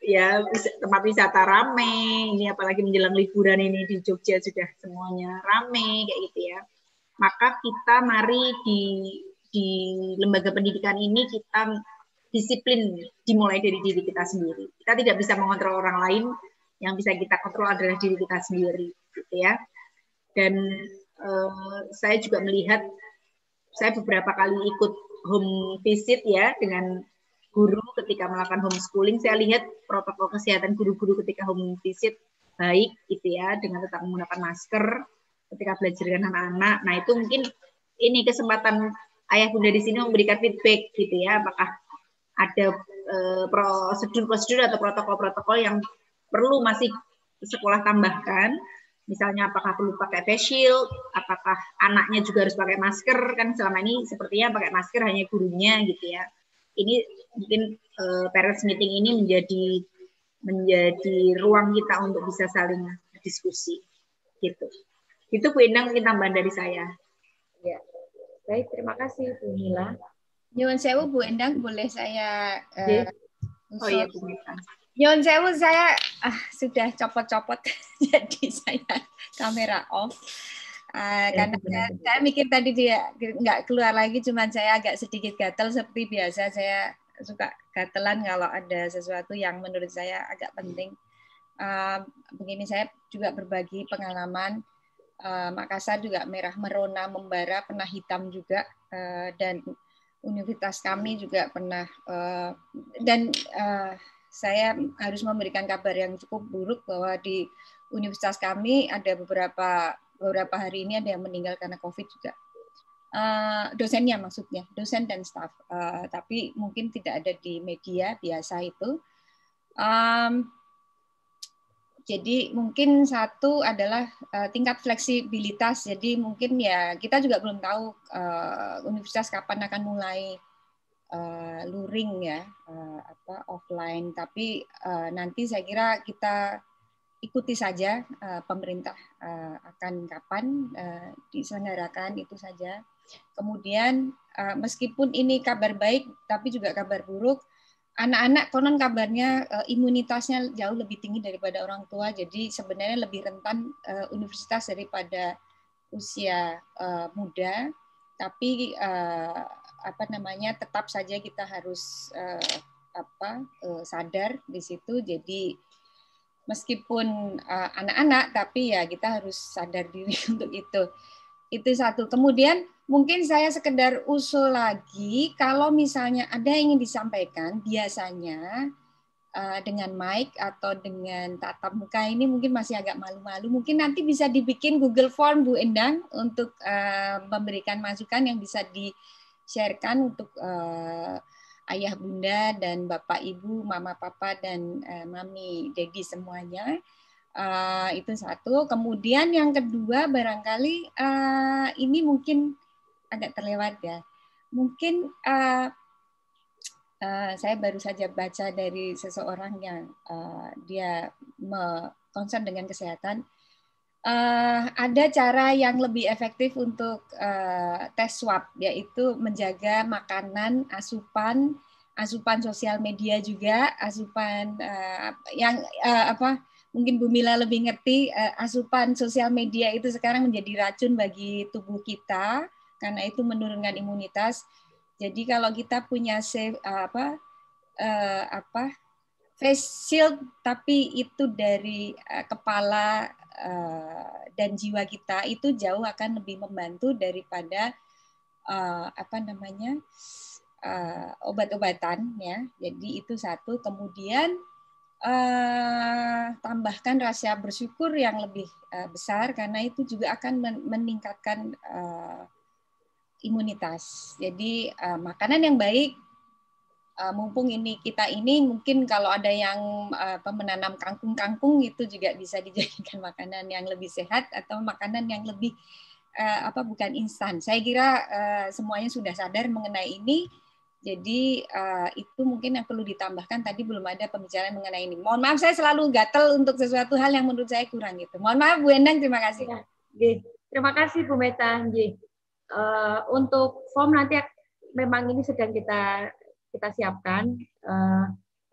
Ya, tempat wisata rame, ini apalagi menjelang liburan ini di Jogja sudah semuanya rame kayak gitu ya. Maka kita mari di lembaga pendidikan ini kita disiplin dimulai dari diri kita sendiri. Kita tidak bisa mengontrol orang lain, yang bisa kita kontrol adalah diri kita sendiri gitu ya. Dan saya juga melihat, saya beberapa kali ikut home visit ya dengan guru ketika melakukan homeschooling, saya lihat protokol kesehatan guru-guru ketika home visit baik gitu ya, dengan tetap menggunakan masker ketika belajar dengan anak-anak. Nah, itu mungkin ini kesempatan ayah bunda di sini memberikan feedback gitu ya, apakah ada prosedur-prosedur atau protokol-protokol yang perlu masih sekolah tambahkan, misalnya apakah perlu pakai face shield, apakah anaknya juga harus pakai masker, kan selama ini sepertinya pakai masker hanya gurunya gitu ya. Ini mungkin parents meeting ini menjadi ruang kita untuk bisa saling berdiskusi gitu. Itu Bu Endang mungkin tambahan dari saya. Ya. Baik, terima kasih Bu Mila. Nyuwun sewu Bu Endang, boleh saya Oh iya Bu Mila. Nyuwun sewu, saya sudah copot-copot jadi saya kamera off. Karena saya mikir tadi dia nggak keluar lagi, cuman saya agak sedikit gatel seperti biasa. Saya suka gatelan kalau ada sesuatu yang menurut saya agak penting. Begini, saya juga berbagi pengalaman. Makassar juga merah merona membara, pernah hitam juga, dan universitas kami juga pernah, dan saya harus memberikan kabar yang cukup buruk bahwa di universitas kami ada beberapa hari ini ada yang meninggal karena COVID juga. Dosennya maksudnya, dosen dan staf. Tapi mungkin tidak ada di media biasa itu. Jadi mungkin satu adalah tingkat fleksibilitas. Jadi mungkin ya kita juga belum tahu universitas kapan akan mulai luring ya, offline. Tapi nanti saya kira kita ikuti saja pemerintah akan kapan diselenggarakan, itu saja. Kemudian meskipun ini kabar baik tapi juga kabar buruk, anak-anak konon kabarnya imunitasnya jauh lebih tinggi daripada orang tua, jadi sebenarnya lebih rentan universitas daripada usia muda. Tapi apa namanya, tetap saja kita harus sadar di situ. Jadi meskipun anak-anak, tapi ya kita harus sadar diri untuk itu. Itu satu. Kemudian mungkin saya sekedar usul lagi, kalau misalnya ada yang ingin disampaikan, biasanya dengan mic atau dengan tatap muka ini mungkin masih agak malu-malu. Mungkin nanti bisa dibikin Google Form, Bu Endang, untuk memberikan masukan yang bisa di-sharekan untuk ayah bunda dan bapak ibu, mama papa dan mami dedi semuanya. Itu satu. Kemudian yang kedua, barangkali ini mungkin agak terlewat ya. Mungkin saya baru saja baca dari seseorang yang dia concern dengan kesehatan. Ada cara yang lebih efektif untuk tes swab, yaitu menjaga makanan, asupan sosial media juga, asupan yang mungkin Bu Mila lebih ngerti, asupan sosial media itu sekarang menjadi racun bagi tubuh kita karena itu menurunkan imunitas. Jadi kalau kita punya face shield tapi itu dari kepala dan jiwa kita, itu jauh akan lebih membantu daripada obat-obatan ya. Jadi itu satu. Kemudian tambahkan rasa bersyukur yang lebih besar karena itu juga akan meningkatkan imunitas. Jadi makanan yang baik, mumpung kita ini mungkin kalau ada yang menanam kangkung itu juga bisa dijadikan makanan yang lebih sehat atau makanan yang lebih bukan instan. Saya kira semuanya sudah sadar mengenai ini. Jadi itu mungkin yang perlu ditambahkan. Tadi belum ada pembicaraan mengenai ini. Mohon maaf, saya selalu gatel untuk sesuatu hal yang menurut saya kurang gitu. Mohon maaf Bu Endang, terima kasih. Terima kasih Bu Meta. Untuk form nanti memang ini sedang kita siapkan.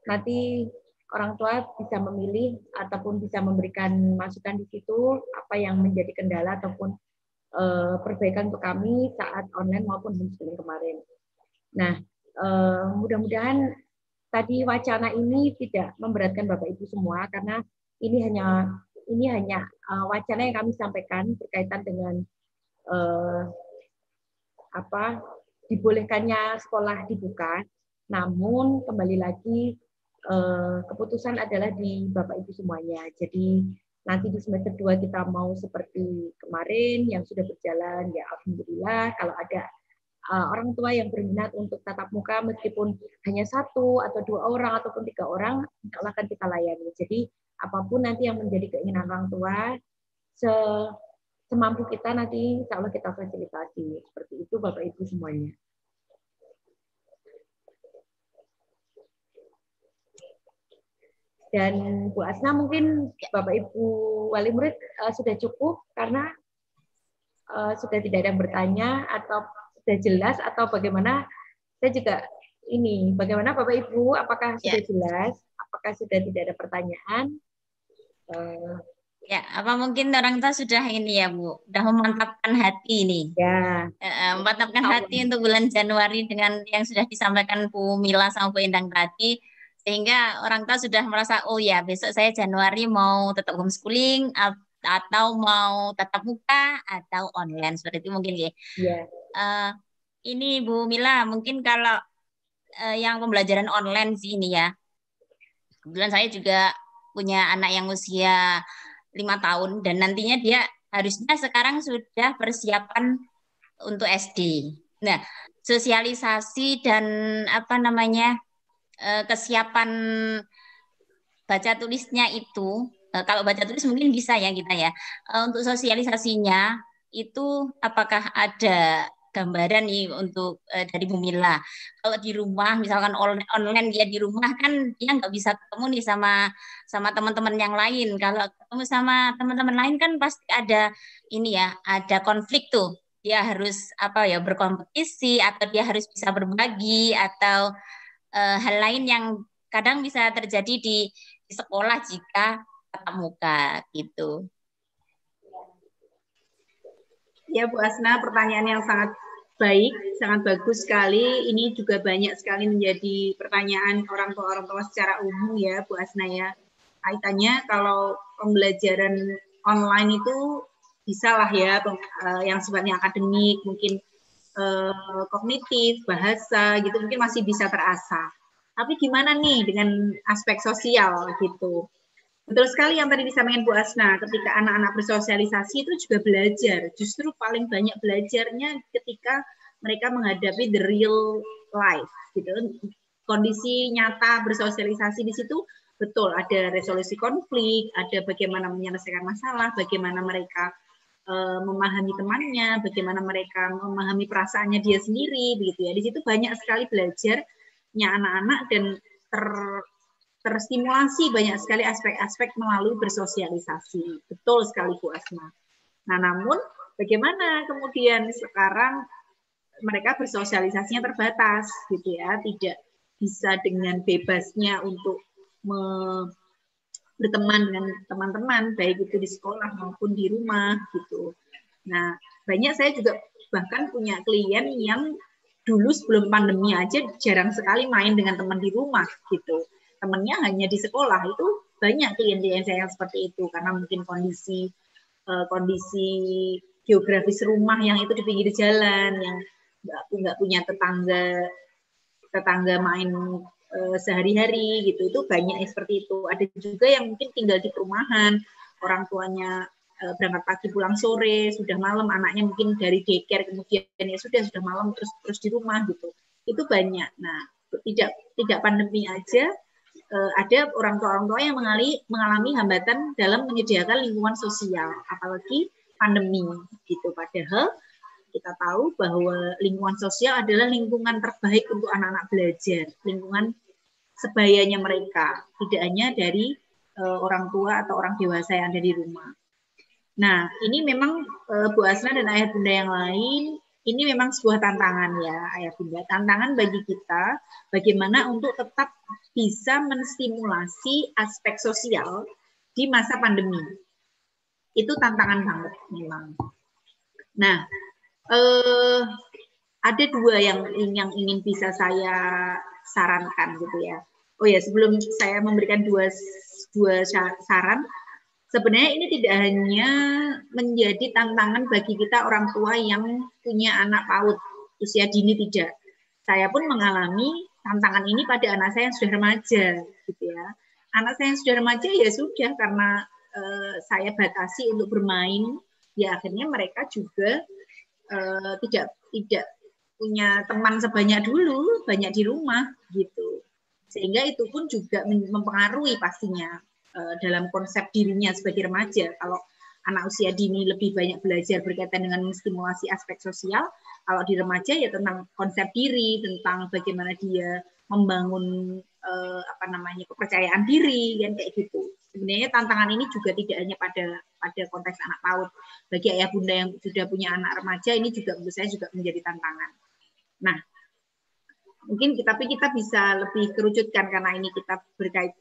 Nanti orang tua bisa memilih ataupun bisa memberikan masukan di situ apa yang menjadi kendala ataupun perbaikan untuk kami saat online maupun homeschooling kemarin. Nah, mudah-mudahan tadi wacana ini tidak memberatkan Bapak Ibu semua karena ini hanya wacana yang kami sampaikan berkaitan dengan dibolehkannya sekolah dibuka, namun kembali lagi keputusan adalah di Bapak Ibu semuanya. Jadi nanti di semester 2 kita mau seperti kemarin yang sudah berjalan, ya alhamdulillah. Kalau ada orang tua yang berminat untuk tatap muka meskipun hanya 1 atau 2 orang ataupun 3 orang, insya Allah akan kita layani. Jadi apapun nanti yang menjadi keinginan orang tua, semampu kita nanti insya Allah kita fasilitasi. Seperti itu Bapak Ibu semuanya. Dan Bu Asna mungkin Bapak Ibu wali murid sudah cukup karena sudah tidak ada yang bertanya atau sudah jelas atau bagaimana. Saya juga ini bagaimana Bapak Ibu, apakah sudah jelas, apakah sudah tidak ada pertanyaan? Ya, apa mungkin orang tua sudah ini ya Bu, sudah memantapkan hati ini. Ya. Memantapkan hati untuk bulan Januari dengan yang sudah disampaikan Bu Mila sama Bu Endang tadi, sehingga orang tua sudah merasa, oh ya besok saya Januari mau tetap homeschooling atau mau tatap muka atau online, seperti itu mungkin ya. Ini Bu Mila, mungkin kalau yang pembelajaran online sih ini ya, kebetulan saya juga punya anak yang usia 5 tahun dan nantinya dia harusnya sekarang sudah persiapan untuk SD. Nah, sosialisasi dan kesiapan baca tulisnya itu, kalau baca tulis mungkin bisa ya kita ya. Untuk sosialisasinya itu apakah ada gambaran nih untuk dari Bu Mila? Kalau di rumah misalkan online dia di rumah kan dia nggak bisa ketemu nih sama teman-teman yang lain. Kalau ketemu sama teman-teman lain kan pasti ada ini ya, ada konflik tuh. Dia harus berkompetisi atau dia harus bisa berbagi atau hal lain yang kadang bisa terjadi di sekolah jika tatap muka gitu. Ya Bu Asna, pertanyaan yang sangat baik, sangat bagus sekali. Ini juga banyak sekali menjadi pertanyaan orang tua secara umum ya Bu Asna ya. Kaitannya kalau pembelajaran online itu bisa lah ya, yang sifatnya akademik, mungkin kognitif, bahasa gitu, mungkin masih bisa terasa. Tapi gimana nih dengan aspek sosial gitu? Betul sekali yang tadi disampaikan Bu Asna, ketika anak-anak bersosialisasi itu juga belajar. Justru paling banyak belajarnya ketika mereka menghadapi the real life, gitu. Kondisi nyata bersosialisasi di situ betul ada resolusi konflik, ada bagaimana menyelesaikan masalah, bagaimana mereka memahami temannya, bagaimana mereka memahami perasaannya dia sendiri, begitu ya. Di situ banyak sekali belajarnya anak-anak dan terstimulasi banyak sekali aspek-aspek melalui bersosialisasi. Betul sekali Bu Asma. Nah, namun bagaimana kemudian sekarang mereka bersosialisasinya terbatas gitu ya, tidak bisa dengan bebasnya untuk berteman dengan teman-teman baik itu di sekolah maupun di rumah gitu. Nah, banyak saya juga bahkan punya klien yang dulu sebelum pandemi aja jarang sekali main dengan teman di rumah gitu. Temannya hanya di sekolah. Itu banyak klien-klien saya yang seperti itu karena mungkin kondisi geografis rumah yang itu di pinggir jalan, yang nggak punya tetangga main sehari-hari gitu. Itu banyak yang seperti itu. Ada juga yang mungkin tinggal di perumahan, orang tuanya berangkat pagi pulang sore, sudah malam anaknya mungkin dari daycare kemudian ya sudah malam terus di rumah gitu. Itu banyak. Nah, tidak pandemi aja ada orang tua yang mengalami hambatan dalam menyediakan lingkungan sosial, apalagi pandemi gitu. Padahal kita tahu bahwa lingkungan sosial adalah lingkungan terbaik untuk anak-anak belajar, lingkungan sebayanya mereka, tidak hanya dari orang tua atau orang dewasa yang ada di rumah. Nah, ini memang Bu Asna dan ayah bunda yang lain, ini memang sebuah tantangan ya ayah bunda. Tantangan bagi kita, bagaimana untuk tetap bisa menstimulasi aspek sosial di masa pandemi. Itu tantangan banget memang. Nah, ada dua yang ingin bisa saya sarankan gitu ya. Oh ya, sebelum saya memberikan dua saran, sebenarnya ini tidak hanya menjadi tantangan bagi kita orang tua yang punya anak PAUD usia dini, tidak. Saya pun mengalami tantangan ini pada anak saya yang sudah remaja, gitu ya. Anak saya yang sudah remaja ya sudah, karena saya batasi untuk bermain, ya akhirnya mereka juga tidak punya teman sebanyak dulu, banyak di rumah, gitu. Sehingga itu pun juga mempengaruhi pastinya dalam konsep dirinya sebagai remaja. Kalau anak usia dini lebih banyak belajar berkaitan dengan menstimulasi aspek sosial, kalau di remaja ya tentang konsep diri, tentang bagaimana dia membangun kepercayaan diri, kan kayak gitu. Sebenarnya tantangan ini juga tidak hanya pada konteks anak PAUD. Bagi ayah bunda yang sudah punya anak remaja, ini juga menurut saya juga menjadi tantangan. Nah, mungkin kita bisa lebih kerucutkan karena ini kita berkait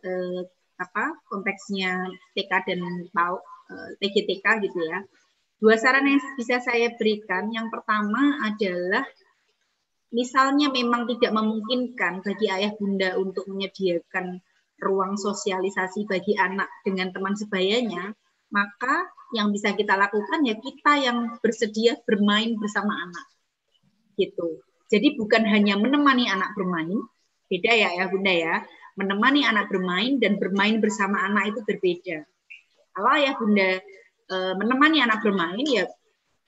konteksnya TK dan PAUD, TGTK gitu ya. Dua saran yang bisa saya berikan, yang pertama adalah misalnya memang tidak memungkinkan bagi ayah bunda untuk menyediakan ruang sosialisasi bagi anak dengan teman sebayanya, maka yang bisa kita lakukan ya kita yang bersedia bermain bersama anak. Gitu. Jadi bukan hanya menemani anak bermain, beda ya ayah bunda ya. Menemani anak bermain dan bermain bersama anak itu berbeda. Kalau ayah bunda menemani anak bermain, ya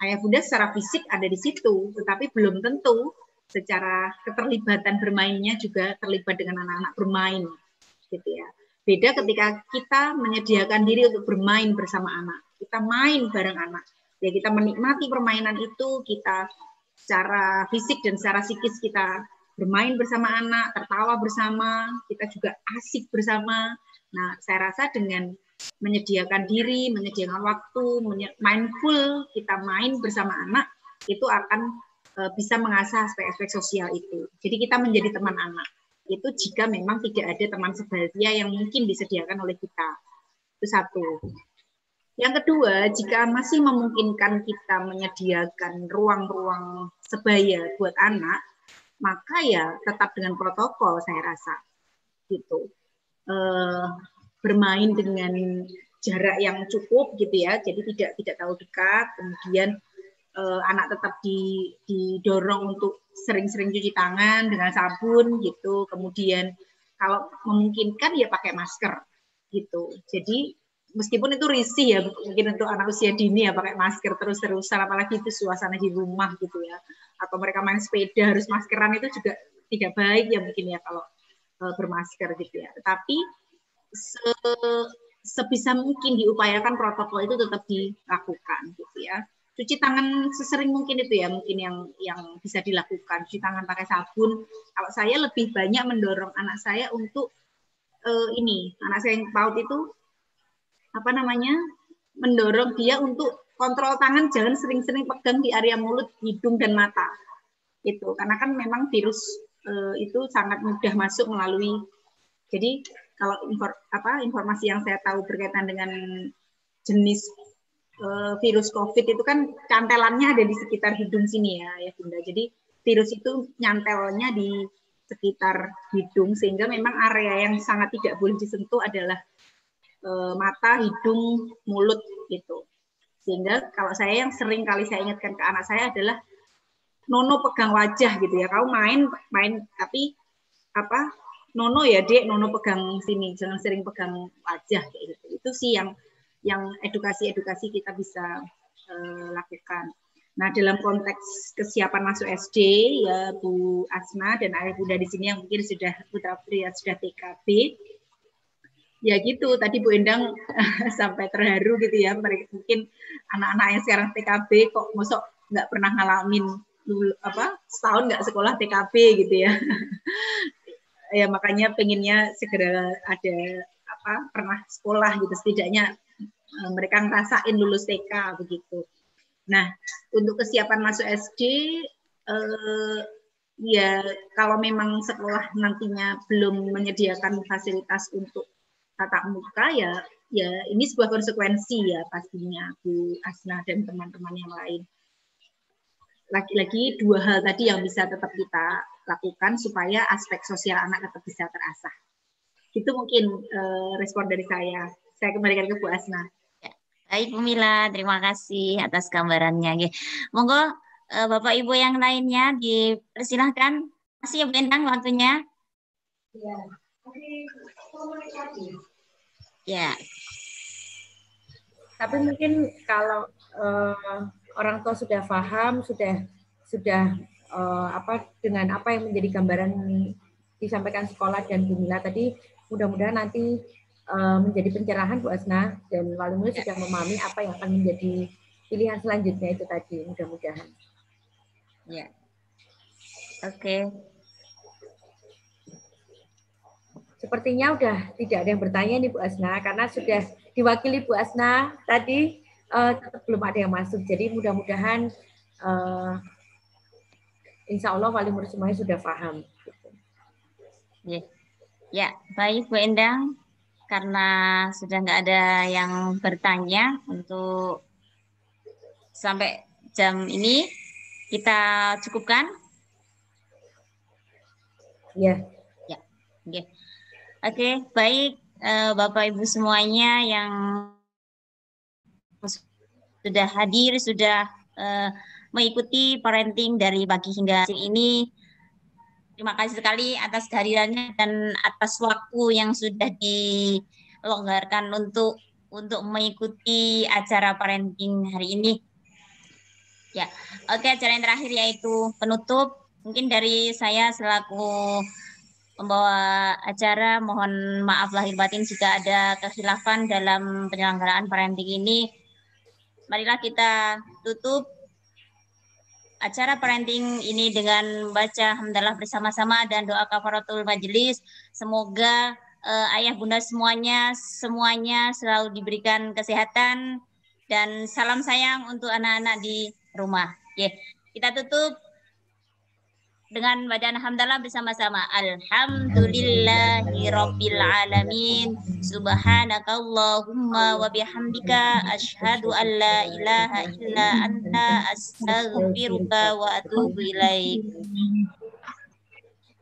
ayah bunda secara fisik ada di situ, tetapi belum tentu secara keterlibatan bermainnya juga terlibat dengan anak-anak bermain, gitu ya. Beda ketika kita menyediakan diri untuk bermain bersama anak, kita main bareng anak, ya kita menikmati permainan itu, kita secara fisik dan secara psikis kita bermain bersama anak, tertawa bersama, kita juga asik bersama. Nah, saya rasa dengan menyediakan diri, menyediakan waktu, mindful, kita main bersama anak, itu akan bisa mengasah aspek-aspek sosial itu. Jadi kita menjadi teman anak. Itu jika memang tidak ada teman sebaya yang mungkin disediakan oleh kita. Itu satu. Yang kedua, jika masih memungkinkan kita menyediakan ruang-ruang sebaya buat anak, maka ya tetap dengan protokol saya rasa. Gitu. Bermain dengan jarak yang cukup gitu ya, jadi tidak terlalu dekat. Kemudian anak tetap didorong untuk sering-sering cuci tangan dengan sabun gitu. Kemudian kalau memungkinkan ya pakai masker gitu. Jadi meskipun itu risih ya mungkin untuk anak usia dini ya pakai masker terus-terusan, apalagi itu suasana di rumah gitu ya. Atau mereka main sepeda harus maskeran, itu juga tidak baik ya mungkin ya kalau bermasker gitu ya. Tetapi sebisa mungkin diupayakan protokol itu tetap dilakukan gitu ya. Cuci tangan sesering mungkin itu ya mungkin yang bisa dilakukan. Cuci tangan pakai sabun. Kalau saya lebih banyak mendorong anak saya untuk anak saya yang PAUD itu apa namanya? Mendorong dia untuk kontrol tangan, jangan sering-sering pegang di area mulut, hidung dan mata. Itu karena kan memang virus itu sangat mudah masuk melalui. Jadi kalau informasi yang saya tahu berkaitan dengan jenis virus COVID itu kan cantelannya ada di sekitar hidung sini ya Bunda. Jadi virus itu nyantelnya di sekitar hidung, sehingga memang area yang sangat tidak boleh disentuh adalah mata, hidung, mulut gitu. Sehingga kalau saya yang sering kali saya ingatkan ke anak saya adalah Nono pegang wajah gitu ya. Kau main tapi Nono ya Dek, Nono pegang sini, jangan sering pegang wajah kayak gitu. Itu sih yang edukasi kita bisa lakukan. Nah, dalam konteks kesiapan masuk SD ya Bu Asna dan ayah Bunda di sini yang mungkin sudah putra putri sudah TKB. Ya gitu, tadi Bu Endang sampai terharu gitu ya. Mereka mungkin anak-anak yang sekarang TKB kok mosok nggak pernah ngalamin setahun nggak sekolah TKB gitu ya. Ya makanya pengennya segera ada pernah sekolah gitu, setidaknya mereka ngerasain lulus TK begitu. Nah, untuk kesiapan masuk SD ya kalau memang sekolah nantinya belum menyediakan fasilitas untuk tatap muka ya ini sebuah konsekuensi ya pastinya Bu Asna dan teman-teman yang lain. Lagi-lagi dua hal tadi yang bisa tetap kita lakukan supaya aspek sosial anak tetap bisa terasah. Itu mungkin respon dari saya. Saya kembalikan ke Bu Asna. Ya, baik Bu Mila, terima kasih atas gambarannya. Monggo Bapak Ibu yang lainnya dipersilahkan. Masih ya Bu Endang waktunya. Ya. Tapi mungkin kalau orang tua sudah paham, sudah dengan apa yang menjadi gambaran disampaikan sekolah dan Bu Mila tadi, mudah-mudahan nanti menjadi pencerahan Bu Asna dan wali murid sudah memahami apa yang akan menjadi pilihan selanjutnya itu tadi, mudah-mudahan. Ya. Oke. Sepertinya udah tidak ada yang bertanya nih Bu Asna, karena sudah diwakili Bu Asna tadi, tetap belum ada yang masuk. Jadi mudah-mudahan insya Allah wali murid semuanya sudah paham. Ya, baik Bu Endang. Karena sudah nggak ada yang bertanya untuk sampai jam ini, kita cukupkan. Ya. Ya, oke. Oke, baik Bapak Ibu semuanya yang sudah hadir, sudah mengikuti parenting dari pagi hingga siang ini. Terima kasih sekali atas kehadirannya dan atas waktu yang sudah dilonggarkan untuk mengikuti acara parenting hari ini. Ya, oke, acara yang terakhir yaitu penutup. Mungkin dari saya selaku pembawa acara, mohon maaf lahir batin jika ada kekhilafan dalam penyelenggaraan parenting ini. Marilah kita tutup acara parenting ini dengan baca hamdalah bersama-sama dan doa kafaratul majelis. Semoga ayah bunda semuanya selalu diberikan kesehatan dan salam sayang untuk anak-anak di rumah. Kita tutup. dengan bacaan hamdalah bersama-sama. Alhamdulillahirabbil alamin. Subhanakallahumma wa bihamdika asyhadu an la ilaha illa anta astaghfiruka wa atubu ilaik.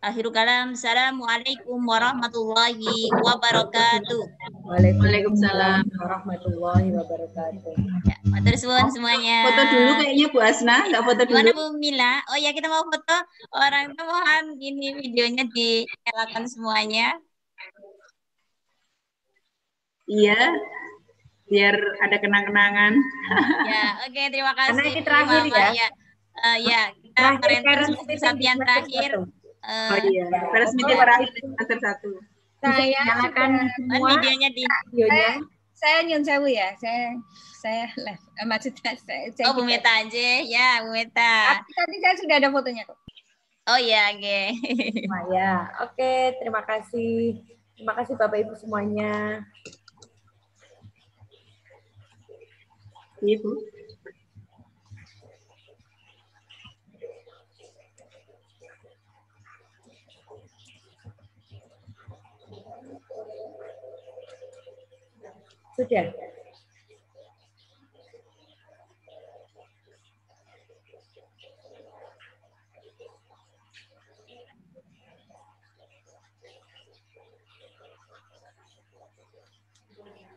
Akhirul kalam. Assalamualaikum warahmatullahi wabarakatuh. Waalaikumsalam warahmatullahi wabarakatuh. Ya, matur suwun semuanya. Foto dulu kayaknya Bu Asna, nggak foto dulu. Gimana Bu Mila? Oh ya, kita mau foto. Orang itu mohon ini videonya dinyalakan semuanya. Iya, biar ada kenang-kenangan. Ya, oke, terima kasih. Karena ini terakhir ya. Ya, kita Terakhir kesatian terakhir. Oh iya, Paris meeting terakhir semester 1. Saya Nyalakan semua videonya di videonya. saya nyun sewu ya. Saya live. Maksudnya saya Oh, Bu Meta aja. Ya, Bu Meta. Tadi saya sudah ada fotonya kok. Oh iya, oke. Ya, oke, terima kasih. Terima kasih Bapak Ibu semuanya. Iya, Bu. Sudah.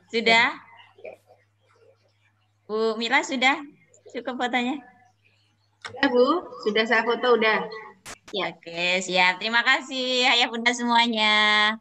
Sudah? Bu Mila sudah? Cukup fotonya? Ya, Bu. Sudah saya foto, udah. Ya, oke, siap. Terima kasih ayah bunda semuanya.